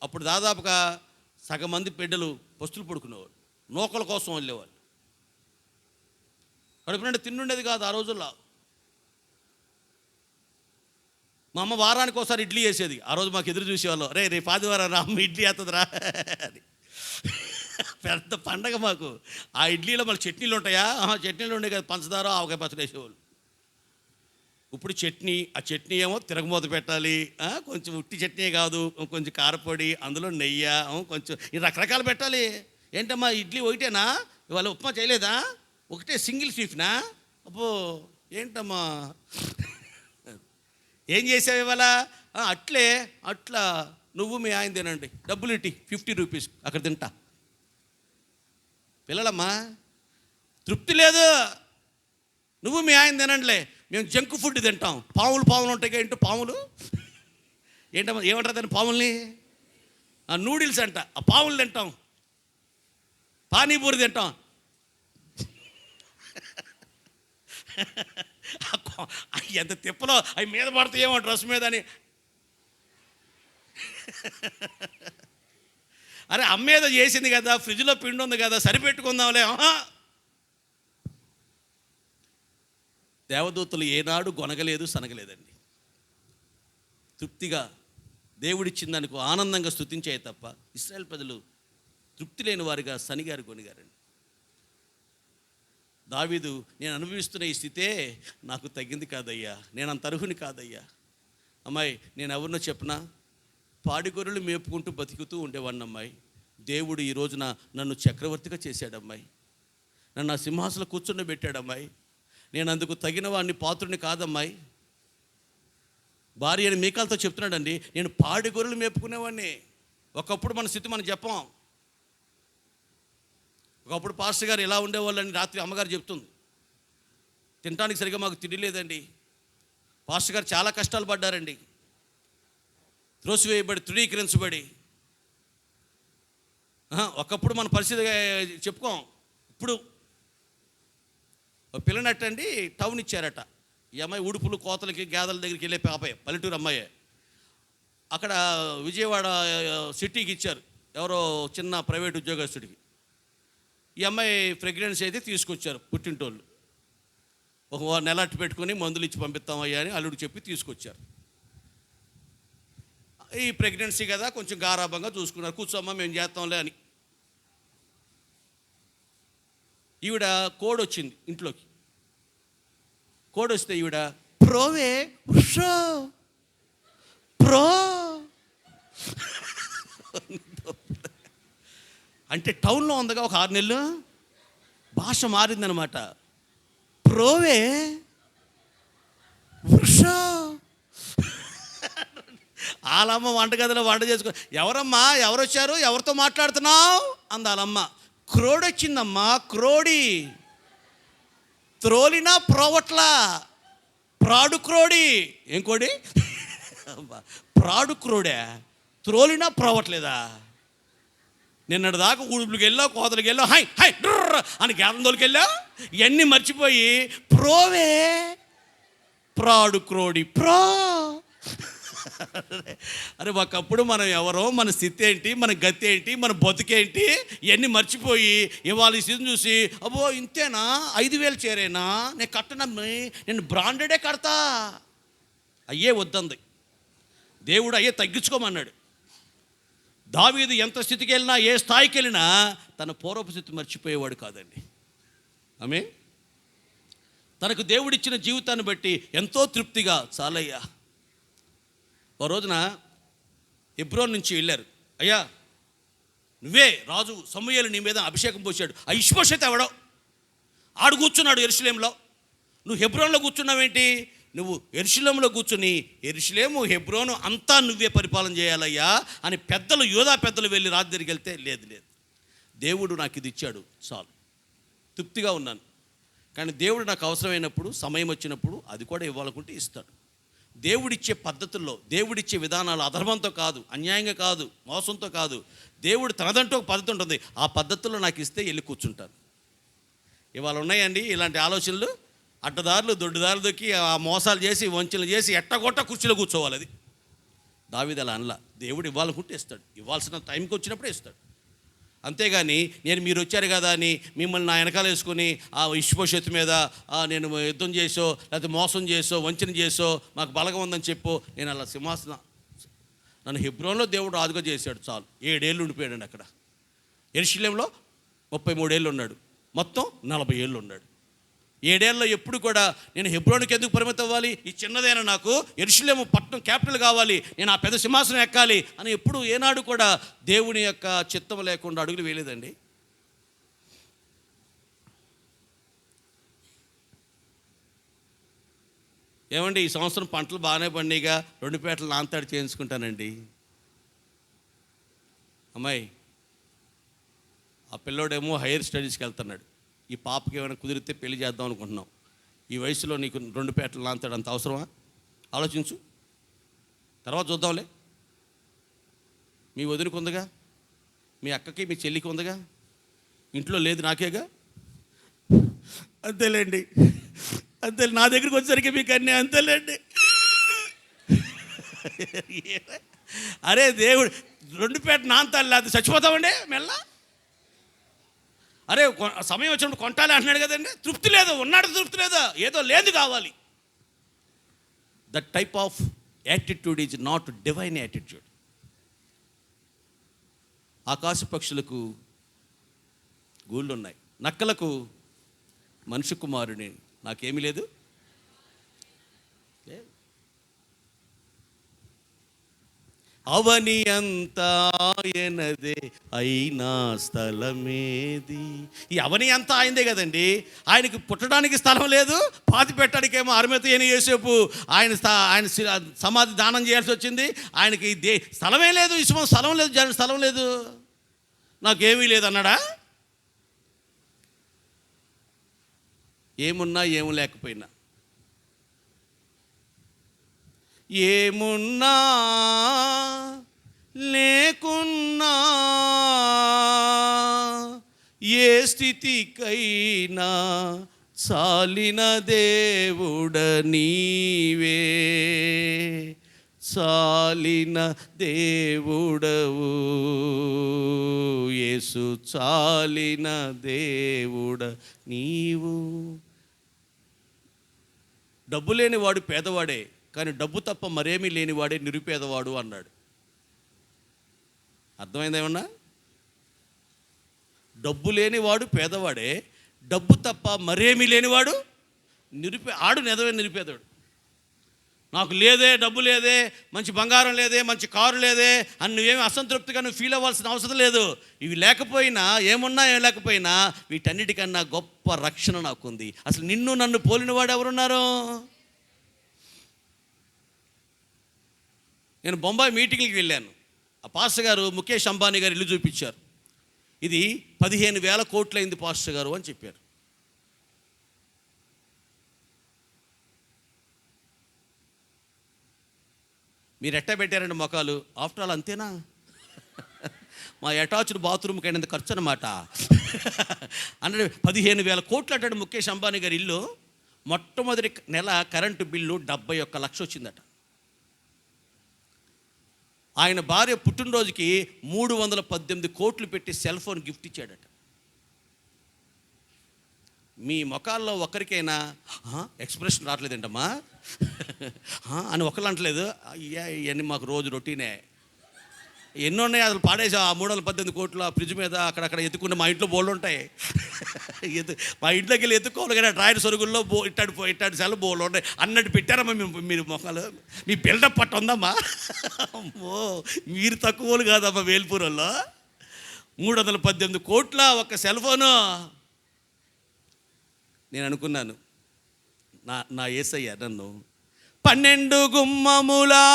అప్పుడు దాదాపుగా సగం మంది బిడ్డలు పస్తులు పడుకునేవాళ్ళు, నూకల కోసం వెళ్ళేవాళ్ళు. కడుపు నిండా తిండుండేది కాదు ఆ రోజుల్లో. మా అమ్మ వారానికి ఒకసారి ఇడ్లీ వేసేది. ఆ రోజు మాకు ఎదురు చూసేవాళ్ళు, రేపు ఆదివారం రా అమ్మ ఇడ్లీ వేస్తుందిరా అని. పెద్ద పండగ మాకు. ఆ ఇడ్లీలో మళ్ళీ చట్నీలు ఉంటాయా? చట్నీలు ఉండే కదా, పంచదార ఆవకాయ పచ్చడి వేసేవాళ్ళు. ఇప్పుడు చట్నీ, ఆ చట్నీ ఏమో తిరగమూత పెట్టాలి, కొంచెం ఉట్టి చట్నీ కాదు, కొంచెం కారపొడి, అందులో నెయ్యి, కొంచెం ఈ రకరకాలు పెట్టాలి. ఏంటమ్మా ఇడ్లీ ఒకటేనా, ఇవాళ ఉప్మా చేయలేదా, ఒకటే సింగిల్ షిఫ్ట్నా? అబ్బో ఏంటమ్మా ఏం చేసావు ఇవాళ? అట్లా నువ్వు మీ ఆయన తినండి, డబ్బులు ఇట్టి 50 రూపీస్ అక్కడ తింటా. పిల్లలమ్మా తృప్తి లేదు. నువ్వు మీ ఆయన తినండిలే, మేము జంక్ ఫుడ్ తింటాం. పాములు ఉంటాయి ఏంటో పాములు, ఏంటమ్మా ఏమంటారు దాన్ని, పాముల్ని నూడిల్స్ అంట, ఆ పాములు తింటాం, పానీపూరి తింటాం. ఎంత తిప్పలో అవి మీద పడతాయేమో డ్రెస్ మీద అని. అరే అమ్మేదో చేసింది కదా, ఫ్రిడ్జ్లో పిండి ఉంది కదా, సరిపెట్టుకుందాంలే. దేవదూతలు ఏనాడు గొనగలేదు, సనగలేదండి. తృప్తిగా దేవుడిచ్చిన దానికి ఆనందంగా స్తుతించాయి తప్ప ఇశ్రాయేల్ ప్రజలు తృప్తి లేని వారిగా సనిగారు, కొనిగారండి. దావీదు, నేను అనుభవిస్తున్న ఈ స్థితే నాకు తగ్గింది కాదయ్యా, నేను అంత అర్హుని కాదయ్యా. అమ్మాయి నేను ఎవరినో చెప్పనా, పాడిగొర్రెలు మేపుకుంటూ బతుకుతూ ఉండేవాడిని అమ్మాయి. దేవుడు ఈ రోజున నన్ను చక్రవర్తిగా చేశాడమ్మాయి, నన్ను ఆ సింహాసనంలో కూర్చుండబెట్టాడమ్మాయి. నేను అందుకు తగిన వాడిని, పాత్రుని కాదమ్మాయి. భార్య అని మీకాలతో చెప్తున్నాడండి, నేను పాడి గొర్రెలు మేపుకునేవాడిని. ఒకప్పుడు మన స్థితి మనం చెప్పాం. ఒకప్పుడు పాస్టర్ గారు ఎలా ఉండేవాళ్ళని రాత్రి అమ్మగారు చెప్తుంది. తినడానికి సరిగ్గా మాకు తిండి లేదండి. పాస్టర్ గారు చాలా కష్టాలు పడ్డారండి, త్రోసివేయబడి, తృణీకరించబడి. ఒకప్పుడు మన పరిస్థితి చెప్పుకోం. ఇప్పుడు పిల్లనట్టండి టౌన్ ఇచ్చారట. ఈ అమ్మాయి ఉడుపులు కోతలకి గేదెల దగ్గరికి వెళ్ళే పాపయ్య, పల్లెటూరు అమ్మాయి. అక్కడ విజయవాడ సిటీకి ఇచ్చారు ఎవరో చిన్న ప్రైవేట్ ఉద్యోగస్తుడికి. ఈ అమ్మాయి ప్రెగ్నెన్సీ అయితే తీసుకొచ్చారు పుట్టింటోళ్ళు. ఒక నెల అట్టు పెట్టుకొని మందులు ఇచ్చి పంపిస్తామయ్యా అని అల్లుడు చెప్పి తీసుకొచ్చారు. ఈ ప్రెగ్నెన్సీ కదా కొంచెం గారాభంగా చూసుకున్నారు. కూర్చోమ్మా మేము చేస్తాంలే అని. ఈవిడ కోడ్ వచ్చింది ఇంట్లోకి. కోడ్ వస్తే ఈవిడ ప్రోవే ప్రో అంటే టౌన్లో ఉందిగా ఒక 6 నెలలు భాష మారిందనమాట. ప్రోవే వృషో. వాళ్ళమ్మ వంటగదిలో వంట చేసుకో, ఎవరమ్మా ఎవరు వచ్చారు, ఎవరితో మాట్లాడుతున్నావు అంది వాళ్ళమ్మ. క్రోడొచ్చిందమ్మా, క్రోడి. త్రోలినా ప్రోవట్లా, ప్రాడు క్రోడి. ఏం కోడి? ప్రాడు క్రోడే. త్రోలినా ప్రోవట్లేదా? నిన్నటి దాకా ఉడుపులకి వెళ్ళావు, కోతలకి వెళ్ళావు, హై హై డ్రర్ అని గేదందోలికి వెళ్ళావు. ఇవన్నీ మర్చిపోయి ప్రోవే ప్రాడు క్రోడి ప్రో. అరే ఒకప్పుడు మనం ఎవరో, మన స్థితి ఏంటి, మన గతి ఏంటి, మన బతుకేంటి, ఇవన్నీ మర్చిపోయి ఇవాళ ఈ స్థితిని చూసి అబ్బో ఇంతేనా, 5,000 చేరేనా, నేను కట్టనమ్మి, నేను బ్రాండెడే కడతా. అయ్యే వద్దంది దేవుడు, అయ్యే తగ్గించుకోమన్నాడు. దావీదు ఎంత స్థితికి వెళ్ళినా, ఏ స్థాయికి వెళ్ళినా తన పూర్వపు స్థితి మర్చిపోయేవాడు కాదండి. ఆమె తనకు దేవుడిచ్చిన జీవితాన్ని బట్టి ఎంతో తృప్తిగా చాలయ్యా, ఓ రోజున హెబ్రోన్ నుంచి వెళ్ళారు. అయ్యా నువ్వే రాజు, సమూయేలు నీ మీద అభిషేకం పోసాడు. ఆ ఇష్బోషెత్ ఎవడో ఆడు కూర్చున్నాడు యెరూషలేములో, నువ్వు హెబ్రోన్లో కూర్చున్నావేంటి? నువ్వు యెరూషలేములో కూర్చుని యెరూషలేము హెబ్రోను అంతా నువ్వే పరిపాలన చేయాలయ్యా అని పెద్దలు, యోధా పెద్దలు వెళ్ళి రాజు దగ్గరికి వెళ్తే, లేదు దేవుడు నాకు ఇది ఇచ్చాడు చాలు, తృప్తిగా ఉన్నాను. కానీ దేవుడు నాకు అవసరమైనప్పుడు, సమయం వచ్చినప్పుడు అది కూడా ఇవ్వాలనుకుంటే ఇస్తాడు. దేవుడిచ్చే పద్ధతుల్లో, దేవుడిచ్చే విధానాలు అధర్మంతో కాదు, అన్యాయంగా కాదు, మోసంతో కాదు. దేవుడు తనదంటూ ఒక పద్ధతి ఉంటుంది. ఆ పద్ధతుల్లో నాకు ఇస్తే వెళ్ళి కూర్చుంటాను. ఇవాళ ఉన్నాయండి ఇలాంటి ఆలోచనలు. అడ్డదారులు దొడ్డుదారులు దొక్కి ఆ మోసాలు చేసి, వంచనలు చేసి ఎట్టగొట్ట కుర్చీలో కూర్చోవాలి. అది దావీదు అలా అనలా. దేవుడు ఇవ్వాలనుకుంటే ఇస్తాడు, ఇవ్వాల్సిన టైంకి వచ్చినప్పుడే ఇస్తాడు. అంతేగాని నేను మీరు వచ్చారు కదా అని మిమ్మల్ని నా వెనకాల వేసుకొని ఆ ఇష్బోషెతు మీద నేను యుద్ధం చేసో, లేకపోతే మోసం చేసో, వంచన చేసో, మాకు బలగం ఉందని చెప్పు, నేను అలా నన్ను హెబ్రోన్లో దేవుడు రాజుగా చేశాడు చాలు. 7 ఏళ్ళు ఉండిపోయాడండి అక్కడ. యెరూషలేములో 33 ఏళ్ళు ఉన్నాడు, మొత్తం 40 ఏళ్ళు ఉన్నాడు. 7 ఏళ్ళలో ఎప్పుడు కూడా నేను హెబ్రోన్కి ఎందుకు పరిమితం అవ్వాలి, ఈ చిన్నదైనా నాకు యెరూషలేము పట్టణం క్యాపిటల్ కావాలి, నేను ఆ పెద్ద సింహాసనం ఎక్కాలి అని ఎప్పుడు ఏనాడు కూడా దేవుని యొక్క చిత్తం లేకుండా అడుగులు వేయలేదండి. ఏమండి ఈ సంవత్సరం పంటలు బాగానే పండిగా 2 పేటలు నాంతాడు చేయించుకుంటానండి. అమ్మాయి ఆ పిల్లోడేమో హైయర్ స్టడీస్కి వెళ్తున్నాడు. ఈ పాపకి ఏమైనా కుదిరితే పెళ్లి చేద్దాం అనుకుంటున్నాం. ఈ వయసులో నీకు 2 పేటలు నాంతాడు అంత అవసరమా? ఆలోచించు, తర్వాత చూద్దాంలే. మీ వదినకు ఉందిగా, మీ అక్కకి మీ చెల్లికి ఉందిగా, ఇంట్లో లేదు నాకేగా. అంతేలేండి, అంతే. నా దగ్గరికి వచ్చేసరికి మీకు అన్నీ అంతేలేండి. అరే దేవుడు 2 పేట నాంతాడు లేదు, చచ్చిపోతామండి మెల్ల. అరే సమయం వచ్చినప్పుడు కొంటాలి అంటున్నాడు కదండి. తృప్తి లేదు, ఉన్నాడు తృప్తి లేదా, ఏదో లేదు కావాలి. That type of attitude is not divine attitude. ఆకాశ పక్షులకు గూళ్ళు ఉన్నాయి, నక్కలకు మనిషి కుమారుని నాకేమీ లేదు. అవని అంతా ఆయనదే అయినా స్థలమేది. ఈ అవని అంతా ఆయనదే కదండి. ఆయనకి పుట్టడానికి స్థలం లేదు, పాతి పెట్టడానికేమో అరిమతయ్యని యోసేపు ఆయన సమాధి దానం చేయాల్సి వచ్చింది. ఆయనకి స్థలమే లేదు, ఇసుమ స్థలం లేదు, స్థలం లేదు, నాకేమీ లేదు అన్నాడా? ఏమున్నా ఏమి లేకపోయినా, ఏమున్నా లేకున్నా, ఏ స్థితికైనా చాలిన దేవుడ నీవే, చాలిన దేవుడవు యేసు, చాలిన దేవుడ నీవు. డబ్బు లేనివాడు పేదవాడే, కానీ డబ్బు తప్ప మరేమీ లేనివాడే నిరుపేదవాడు అన్నాడు. అర్థమైందేమన్నా? డబ్బు లేనివాడు పేదవాడే, డబ్బు తప్ప మరేమీ లేనివాడు ఆడు నిరుపేదవాడు. నాకు లేదే, డబ్బు లేదే, మంచి బంగారం లేదే, మంచి కారు లేదే అని నువ్వేమి అసంతృప్తిగా నువ్వు ఫీల్ అవ్వాల్సిన అవసరం లేదు. ఇవి లేకపోయినా, ఏమున్నా ఏం లేకపోయినా, వీటన్నిటికన్నా గొప్ప రక్షణ నాకుంది. అసలు నిన్ను నన్ను పోలినవాడు ఎవరున్నారు? నేను బొంబాయి మీటింగ్కి వెళ్ళాను. ఆ పాస్టర్ గారు ముఖేష్ అంబానీ గారు ఇల్లు చూపించారు. ఇది 15,000 కోట్లయింది పాస్టర్ గారు అని చెప్పారు. మీరు ఎట్టా పెట్టారండి మొఖాలు? ఆఫ్టర్ ఆల్ అంతేనా? మా అటాచ్డ్ బాత్రూమ్కి అయినంత ఖర్చు అనమాట. అంటే 15,000 కోట్లు అంటాడు ముఖేష్ అంబానీ గారి ఇల్లు. మొట్టమొదటి నెల కరెంటు బిల్లు 71 లక్షలు వచ్చిందట. ఆయన భార్య పుట్టినరోజుకి 318 కోట్లు పెట్టి సెల్ ఫోన్ గిఫ్ట్ ఇచ్చాడట. మీ ముఖాల్లో ఒకరికైనా ఎక్స్ప్రెషన్ రావట్లేదంటమ్మా అని ఒకళ్ళు అంటలేదు? అయ్యా ఇవన్నీ మాకు రోజు రొటీనే. ఎన్ని ఉన్నాయి అసలు పాడేసా. ఆ 318 కోట్లు ఆ ఫ్రిడ్జ్ మీద అక్కడక్కడ ఎత్తుకుంటే మా ఇంట్లో బోళ్ళు ఉంటాయి. మా ఇంట్లోకి వెళ్ళి ఎత్తుకోవాలి కానీ డ్రాయర్ సొరుగుల్లో ఇట్టాడు సెలవు బోళ్ళు ఉంటాయి అన్నట్టు పెట్టారమ్మా మీరు మొక్కలు. మీ బిల్డప్ పట్ట ఉందమ్మా. అమ్మో మీరు తక్కువలు కాదమ్మా వేల్పూరులో. 318 కోట్ల ఒక సెల్ ఫోను. నేను అనుకున్నాను నా యేసయ్య నన్ను 12 గుమ్మములా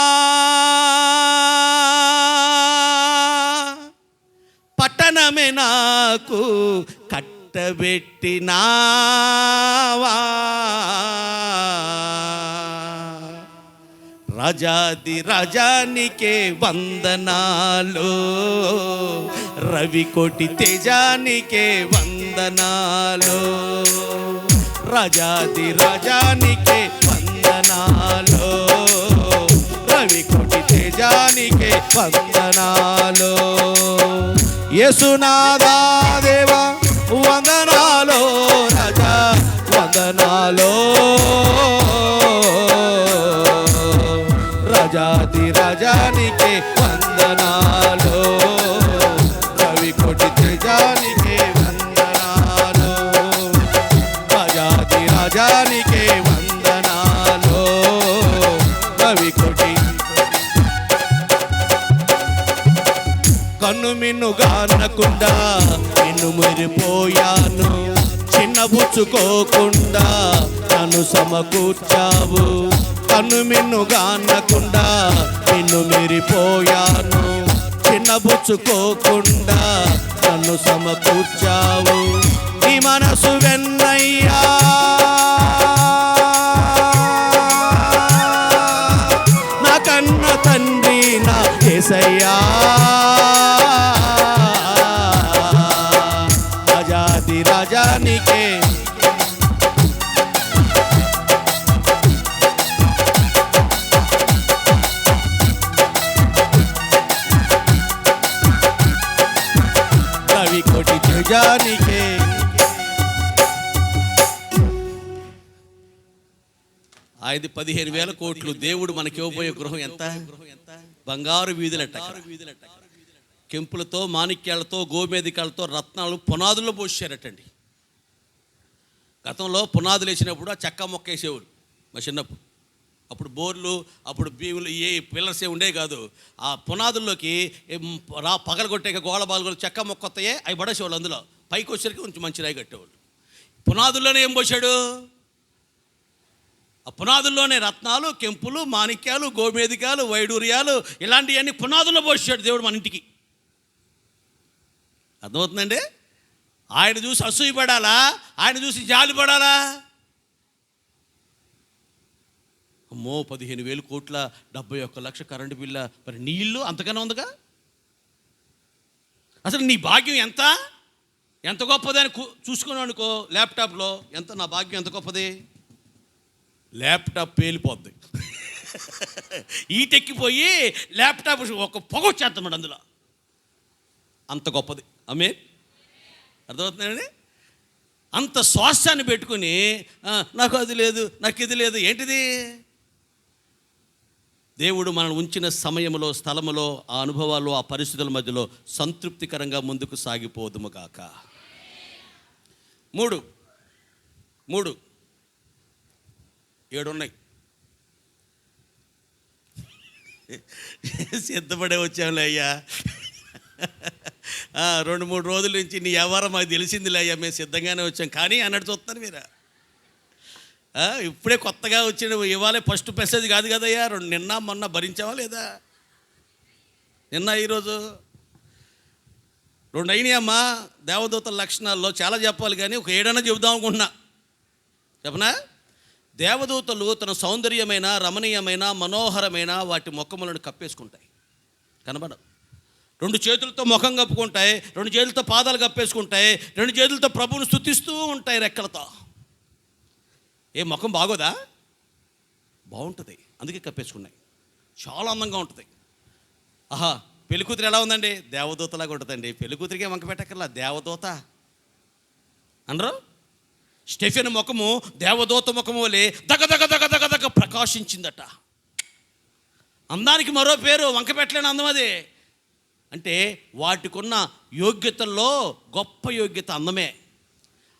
పట్టణమే నాకు కట్టబెట్టినావా, రాజాది రాజానికే వందనాలు, రవికోటి తేజానికే వందనాలు, రాజాది రాజానికే వందనాలు, రవికోటి తేజానికే వందనాలు. యేసునాథా దేవా వందనాలు, రాజా వందనాలు, రాజాది రాజానికే వందనాలు, రవికోటి తేజానికే వందనాలు, రాజాది రాజానికే వందనాలు, రవికోటి. కన్ను మిన్నుగానకుండా నిన్ను మరిపోయాను, చిన్నబుచ్చుకోకుండా నన్ను సమకూర్చావు. కన్ను మిన్నుగానకుండా నిన్ను మెరిపోయాను, చిన్నబుచ్చుకోకుండా నన్ను సమకూర్చావు. నీ మనసు వెన్నయ్యా, నా కన్న తండ్రి నా యేసయ్యా, రాజాది రాజానికే రవికోటి తేజానికే. ఆయనది 15,000 కోట్లు. దేవుడు మనకి ఇవ్వబోయే గృహం ఎంత? బంగారు వీధులట, కెంపులతో మాణిక్యాలతో గోమేధికాలతో రత్నాలు పునాదుల్లో పోసారటండి. గతంలో పునాదులు వేసినప్పుడు ఆ చెక్క మొక్క వేసేవాడు మా చిన్నప్పుడు. అప్పుడు బోర్లు, అప్పుడు భీములు, ఏ పిల్లర్స్ ఉండే కాదు. ఆ పునాదుల్లోకి పగలగొట్టే గోళ బాలు చెక్క మొక్క వస్తాయే అవి పడేసేవాళ్ళు. అందులో పైకి వచ్చేసరికి కొంచెం మంచి రాయి కట్టేవాళ్ళు. పునాదుల్లోనే ఏం పోసాడు? ఆ పునాదుల్లోనే రత్నాలు, కెంపులు, మాణిక్యాలు, గోమేధికాలు, వైడూర్యాలు ఇలాంటివన్నీ పునాదుల్లో పోసాడు దేవుడు మన ఇంటికి. అర్థమవుతుందండి? ఆయన చూసి అసూయపడాలా? ఆయన చూసి జాలి పడాలా? అమ్మో 15,000 కోట్ల 71 లక్ష కరెంటు బిల్ల, మరి నీళ్ళు అంతకన్నా ఉందిగా. అసలు నీ భాగ్యం ఎంత గొప్పదని చూసుకున్నావు అనుకో. ల్యాప్టాప్లో ఎంత నా భాగ్యం ఎంత గొప్పది, ల్యాప్టాప్ పేలిపోద్ది. ఈటెక్కిపోయి ల్యాప్టాప్ ఒక పొగ వచ్చేస్తామండి అందులో, అంత గొప్పది. ఆమేన్. అర్థమవుతుందండి? అంత శ్వాసాన్ని పెట్టుకుని నాకు అది లేదు, నాకు ఇది లేదు. ఏంటిది? దేవుడు మనల్ని ఉంచిన సమయంలో, స్థలములో, ఆ అనుభవాల్లో, ఆ పరిస్థితుల మధ్యలో సంతృప్తికరంగా ముందుకు సాగిపోదుము కాక. 3 7 ఉన్నాయి. సిద్ధపడే వచ్చాంలే అయ్యా. 2-3 రోజుల నుంచి నీ వ్యవహారం మాకు తెలిసిందిలే అయ్యా, మేము సిద్ధంగానే వచ్చాం కానీ అన్నట్టు చూస్తారు మీరు. ఇప్పుడే కొత్తగా వచ్చిన ఇవాళ ఫస్ట్ మెసేజ్ కాదు కదయ్యా. నిన్న మొన్న భరించావా లేదా? నిన్న ఈరోజు 2 అయినాయమ్మా. దేవదూతల లక్షణాల్లో చాలా చెప్పాలి కానీ ఒక 7 చెబుదాం అనుకుంటున్నా. చెప్పనా? దేవదూతలు తన సౌందర్యమైన, రమణీయమైన, మనోహరమైన వాటి ముఖములను కప్పేసుకుంటాయి, కనబడవు. 2 చేతులతో ముఖం కప్పుకుంటాయి, 2 చేతులతో పాదాలు కప్పేసుకుంటాయి, 2 చేతులతో ప్రభువును స్తుతిస్తూ ఉంటాయి రెక్కలతో. ఏ ముఖం బాగోదా? బాగుంటుంది, అందుకే కప్పేసుకున్నాయి. చాలా అందంగా ఉంటుంది. పెళ్ళికూతురు ఎలా ఉందండి? దేవదూతలాగా ఉంటుందండి. పెళ్ళికూతురికే వంక పెట్టక్కర్లా, దేవదూత అనరు. స్టెఫెన్ ముఖము దేవదూత ముఖము వలె దగ దగ దగ దగ దగ ప్రకాశించిందట. అందానికి మరో పేరు, వంక పెట్టలేని అందం అది. అంటే వాటికున్న యోగ్యతల్లో గొప్ప యోగ్యత అందమే.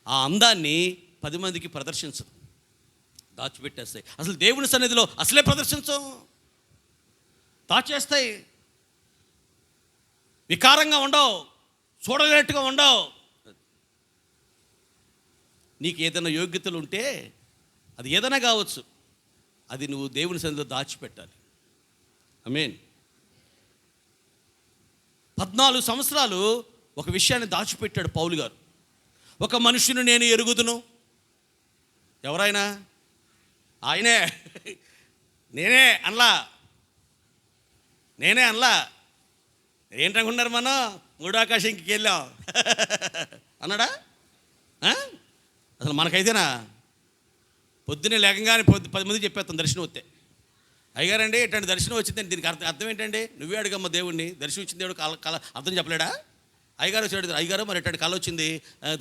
ఆ అందాన్ని 10 మందికి ప్రదర్శించదు, దాచిపెట్టేస్తాయి. అసలు దేవుని సన్నిధిలో అసలే ప్రదర్శించవు, దాచేస్తాయి. వికారంగా ఉండవు, చూడలేట్టుగా ఉండవు. నీకు ఏదైనా యోగ్యతలు ఉంటే అది ఏదైనా కావచ్చు, అది నువ్వు దేవుని సన్నిధిలో దాచిపెట్టాలి. ఆమేన్. 14 సంవత్సరాలు ఒక విషయాన్ని దాచిపెట్టాడు పౌలు గారు. ఒక మనుషుని నేను ఎరుగుదును. ఎవరైనా? ఆయనే. నేనే అనలా. ఏంటనుకున్నారు మనం? మూడో ఆకాశంకి వెళ్ళాం అన్నాడా? అసలు మనకైతేనా పొద్దున్నే లేకంగానే 10 మంది చెప్పేస్తాం దర్శనం వస్తే. అయ్యారండి ఇట్లాంటి దర్శనం వచ్చిందండి, దీనికి అర్థం ఏంటండి? నువ్వే అడుగమ్మ దేవుణ్ణి. దర్శనం వచ్చింది దేవుడు కళ అర్థం చెప్పలేడా? అయ్యగారు వచ్చాడు, అయ్యగారు మరి ఎట్లాంటి కళ వచ్చింది,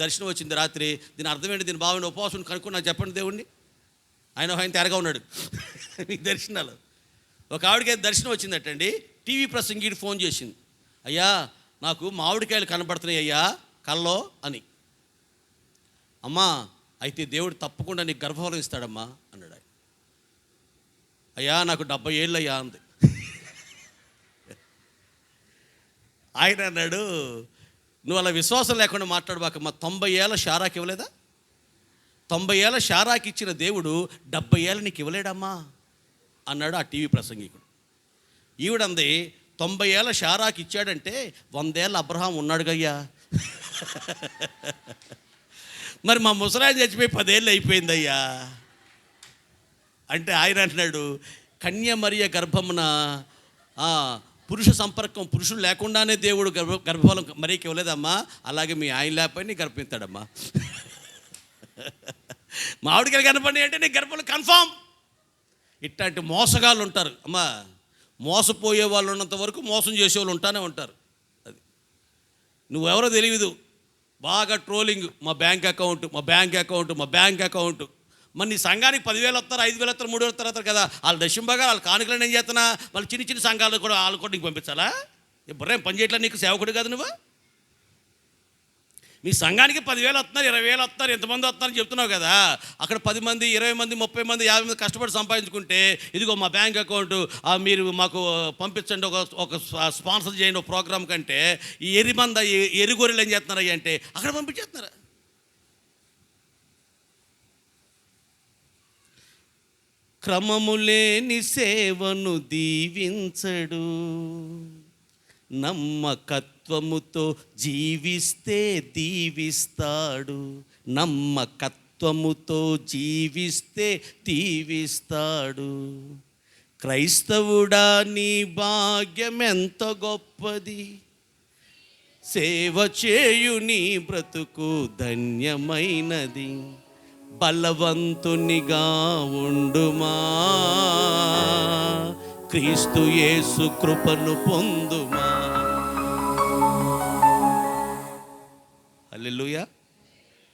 దర్శనం వచ్చింది రాత్రి, దీని అర్థం ఏంటి, దీని బాగుండి ఉపవాసం కనుక్కుని నాకు చెప్పండి దేవుణ్ణి. ఆయన తేరగా ఉన్నాడు మీకు దర్శనాలు. ఒక ఆవిడకి దర్శనం వచ్చిందటండి. టీవీ ప్రసంగికి ఫోన్ చేసింది, అయ్యా నాకు మామిడికాయలు కనబడుతున్నాయి అయ్యా కల్లో అని. అమ్మా అయితే దేవుడు తప్పకుండా నీకు గర్భఫలం ఇస్తాడమ్మా అన్నాడు. అయ్యా నాకు 70 ఏళ్ళు అయ్యా అంది. ఆయన అన్నాడు, నువ్వు అలా విశ్వాసం లేకుండా మాట్లాడబాకమ్మా, 90 ఏళ్ళ షారాకి ఇవ్వలేదా? 90 ఏళ్ళ షారాకి ఇచ్చిన దేవుడు 70 ఏళ్ళు నీకు ఇవ్వలేడమ్మా అన్నాడు ఆ టీవీ ప్రసంగికుడు. ఈవిడంది, 90 ఏళ్ళ షారాకి ఇచ్చాడంటే 100 ఏళ్ళ అబ్రహాం ఉన్నాడు గయ్యా. మరి మా ముసలాయన చచ్చిపోయి 10 ఏళ్ళు అయిపోయిందయ్యా అంటే ఆయన అంటున్నాడు, కన్యమరియ గర్భమున పురుష సంపర్కం, పురుషుడు లేకుండానే దేవుడు గర్భఫలం మరీకి ఇవ్వలేదమ్మా, అలాగే మీ ఆయన లేకపోయి గర్భిస్తాడమ్మా. మామిడికాయలు కనపడి అంటే నీ గర్భఫలం కన్ఫామ్. ఇట్లాంటి మోసగాళ్ళు ఉంటారు అమ్మా. మోసపోయే వాళ్ళు ఉన్నంత వరకు మోసం చేసేవాళ్ళు ఉంటానే ఉంటారు. అది నువ్వెవరో తెలియదు, బాగా ట్రోలింగ్, మా బ్యాంక్ అకౌంట్. మరి నీ సంఘానికి 10,000 వస్తారు, 5,000 వస్తారు, 3,000 వస్తారు కదా, వాళ్ళ దశంబాగా వాళ్ళ కానుకలను ఏం చేస్తున్నా, వాళ్ళు చిన్న సంఘాలు కూడా వాళ్ళు కూడా నీకు పంపించాలా? బుర్రేం పని చేయట్లా, నీకు సేవకుడు కాదు నువ్వు. మీ సంఘానికి 10,000 వస్తున్నారు, 20,000 వస్తున్నారు, ఎంతమంది వస్తున్నారని చెప్తున్నావు కదా. అక్కడ 10 మంది, 20 మంది, 30 మంది, 50 మంది కష్టపడి సంపాదించుకుంటే, ఇదిగో మా బ్యాంక్ అకౌంట్ మీరు మాకు పంపించండి, ఒక స్పాన్సర్ చేయండి ఒక ప్రోగ్రామ్ కంటే, ఈ ఎరిగొర్రెలు ఏం చేస్తున్నారు అంటే అక్కడ పంపించేస్తున్నారు. క్రమము లేని సేవను దీవించడు, నమ్మకత్వముతో జీవిస్తే దీవిస్తాడు. క్రైస్తవుడా నీ భాగ్యం ఎంత గొప్పది, సేవ చేయు నీ బ్రతుకు ధన్యమైనది. బలవంతునిగా ఉండుమా, క్రీస్తు యేసు కృపను పొందుమా. హల్లెలూయా.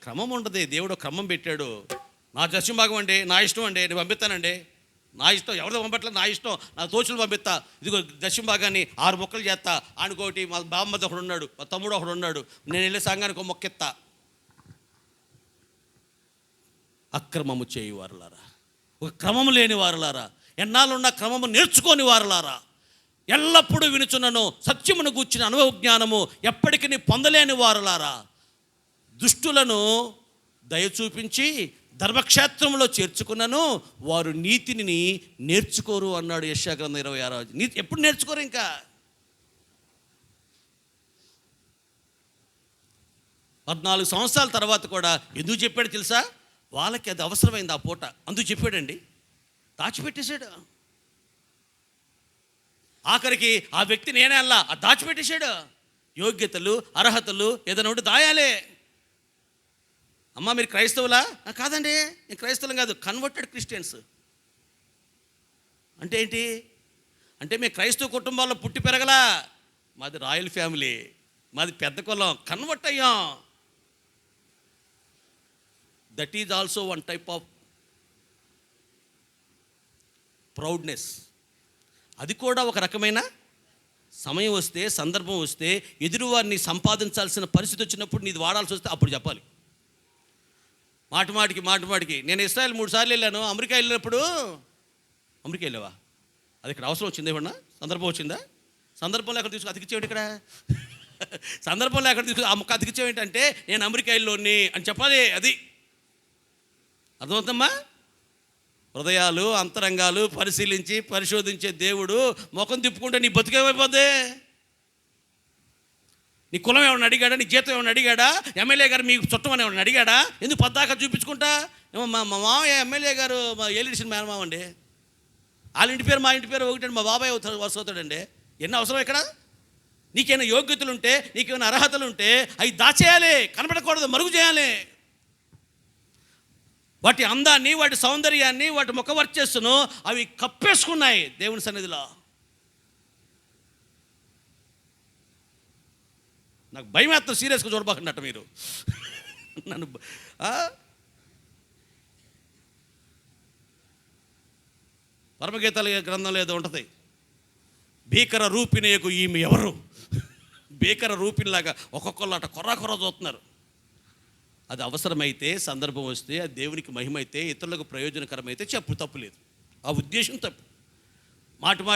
క్రమం ఉండదు, దేవుడు క్రమం పెట్టాడు. నా దర్శనం భాగం అండి, నా ఇష్టం అండి, నేను పంపిస్తానండి, నా ఇష్టం, ఎవరితో పంపట్లేదు, నా ఇష్టం, నా తోచులు పంపిస్తా. ఇదిగో దర్శనం భాగాన్ని 6 మొక్కలు చేస్తా. అనుకోటి మా బామ్మది ఒకడు ఉన్నాడు, మా తమ్ముడు ఒకడు ఉన్నాడు, నేను వెళ్ళే సంఘానికి ఒక మొక్కెత్తా. అక్రమము చేయి వారులారా, ఒక క్రమము లేని వారులారా, ఎన్నాళ్ళున్న క్రమము నేర్చుకోని వారులారా, ఎల్లప్పుడూ వినుచున్నను సత్యమును గూర్చిన అనుభవ జ్ఞానము ఎప్పటికీ పొందలేని వారులారా, దుష్టులను దయ చూపించి ధర్మక్షేత్రంలో చేర్చుకున్నను వారు నీతిని నేర్చుకోరు అన్నాడు యెషయా గ్రంథం 26. నీతి ఎప్పుడు నేర్చుకోరు? ఇంకా 14 సంవత్సరాల తర్వాత కూడా ఎందుకు చెప్పాడు తెలుసా? వాళ్ళకి అది అవసరమైంది ఆ పూట, అందుకు చెప్పాడండి. దాచిపెట్టేశాడు. ఆఖరికి ఆ వ్యక్తి నేనే అల్లా, ఆ దాచిపెట్టేశాడు. యోగ్యతలు, అర్హతలు ఏదైనా ఉంటే దాయాలే. అమ్మ మీరు క్రైస్తవులా? కాదండి, నేను క్రైస్తవులం కాదు, కన్వర్టెడ్ క్రిస్టియన్స్. అంటే ఏంటి అంటే మేము క్రైస్తవ కుటుంబాల్లో పుట్టి పెరగలా, మాది రాయల్ ఫ్యామిలీ, మాది పెద్ద కులం, కన్వర్ట్ అయ్యాం. That is also one type of proudness. అది కూడా ఒక రకమైన సమయం వస్తే, సందర్భం వస్తే, ఎదురువారిని సంపాదించాల్సిన పరిస్థితి వచ్చినప్పుడు నీది వాడాల్సి వస్తే అప్పుడు చెప్పాలి. మాటికి నేను ఇస్రాయల్ 3 సార్లు వెళ్ళాను. అమెరికా వెళ్ళినప్పుడు, అమెరికా వెళ్ళావా? అది ఇక్కడ అవసరం వచ్చింది, ఏమన్నా సందర్భం వచ్చిందా? సందర్భంలో ఎక్కడ తీసుకు అతికిచ్చేవాడు ఇక్కడ సందర్భంలో ఎక్కడ తీసుకు ఆ ముక్క అతికిచ్చేవేంటంటే నేను అమెరికా వెళ్ళోని అని చెప్పాలి. అది అర్థమవుతుందమ్మా? హృదయాలు, అంతరంగాలు పరిశీలించి పరిశోధించే దేవుడు ముఖం తిప్పుకుంటే నీ బతుకేమైపోద్ది? నీ కులం ఏమన్నా అడిగాడా? నీ జీతం ఏమన్నా అడిగాడా? ఎమ్మెల్యే గారు మీకు చుట్టం అని ఏమన్నా అడిగాడా? ఎందుకు పద్దాకా చూపించుకుంటా? ఏమో మా మామయ్య ఎమ్మెల్యే గారు మా ఏలిడిసిన మేనమామ అండి, వాళ్ళ ఇంటి పేరు మా ఇంటి పేరు ఒకటండి, మా బాబాయ్ వరుస అవుతాడండి. ఎన్ని అవసరం ఇక్కడ? నీకేమైనా యోగ్యతలు ఉంటే, నీకేమైనా అర్హతలు ఉంటే అవి దాచేయాలి, కనపడకూడదు, మరుగు చేయాలి. వాటి అందాన్ని, వాటి సౌందర్యాన్ని, వాటి ముఖ వర్చస్సును అవి కప్పేసుకున్నాయి దేవుని సన్నిధిలో. నాకు భయం వేస్తుంది, సీరియస్గా చూడబాకండి మీరు నన్ను. పరమగీతాల గ్రంథంలో ఏదో ఉంటుంది, భీకర రూపిణియకు ఈమె ఎవరు? భీకర రూపిణిలాగా ఒక్కొక్కళ్ళు అట కొర్ర చూస్తున్నారు. అది అవసరమైతే, సందర్భం వస్తే, అది దేవునికి మహిమైతే, ఇతరులకు ప్రయోజనకరమైతే చెప్పు, తప్పు లేదు. ఆ ఉద్దేశం తప్పు. మాటికి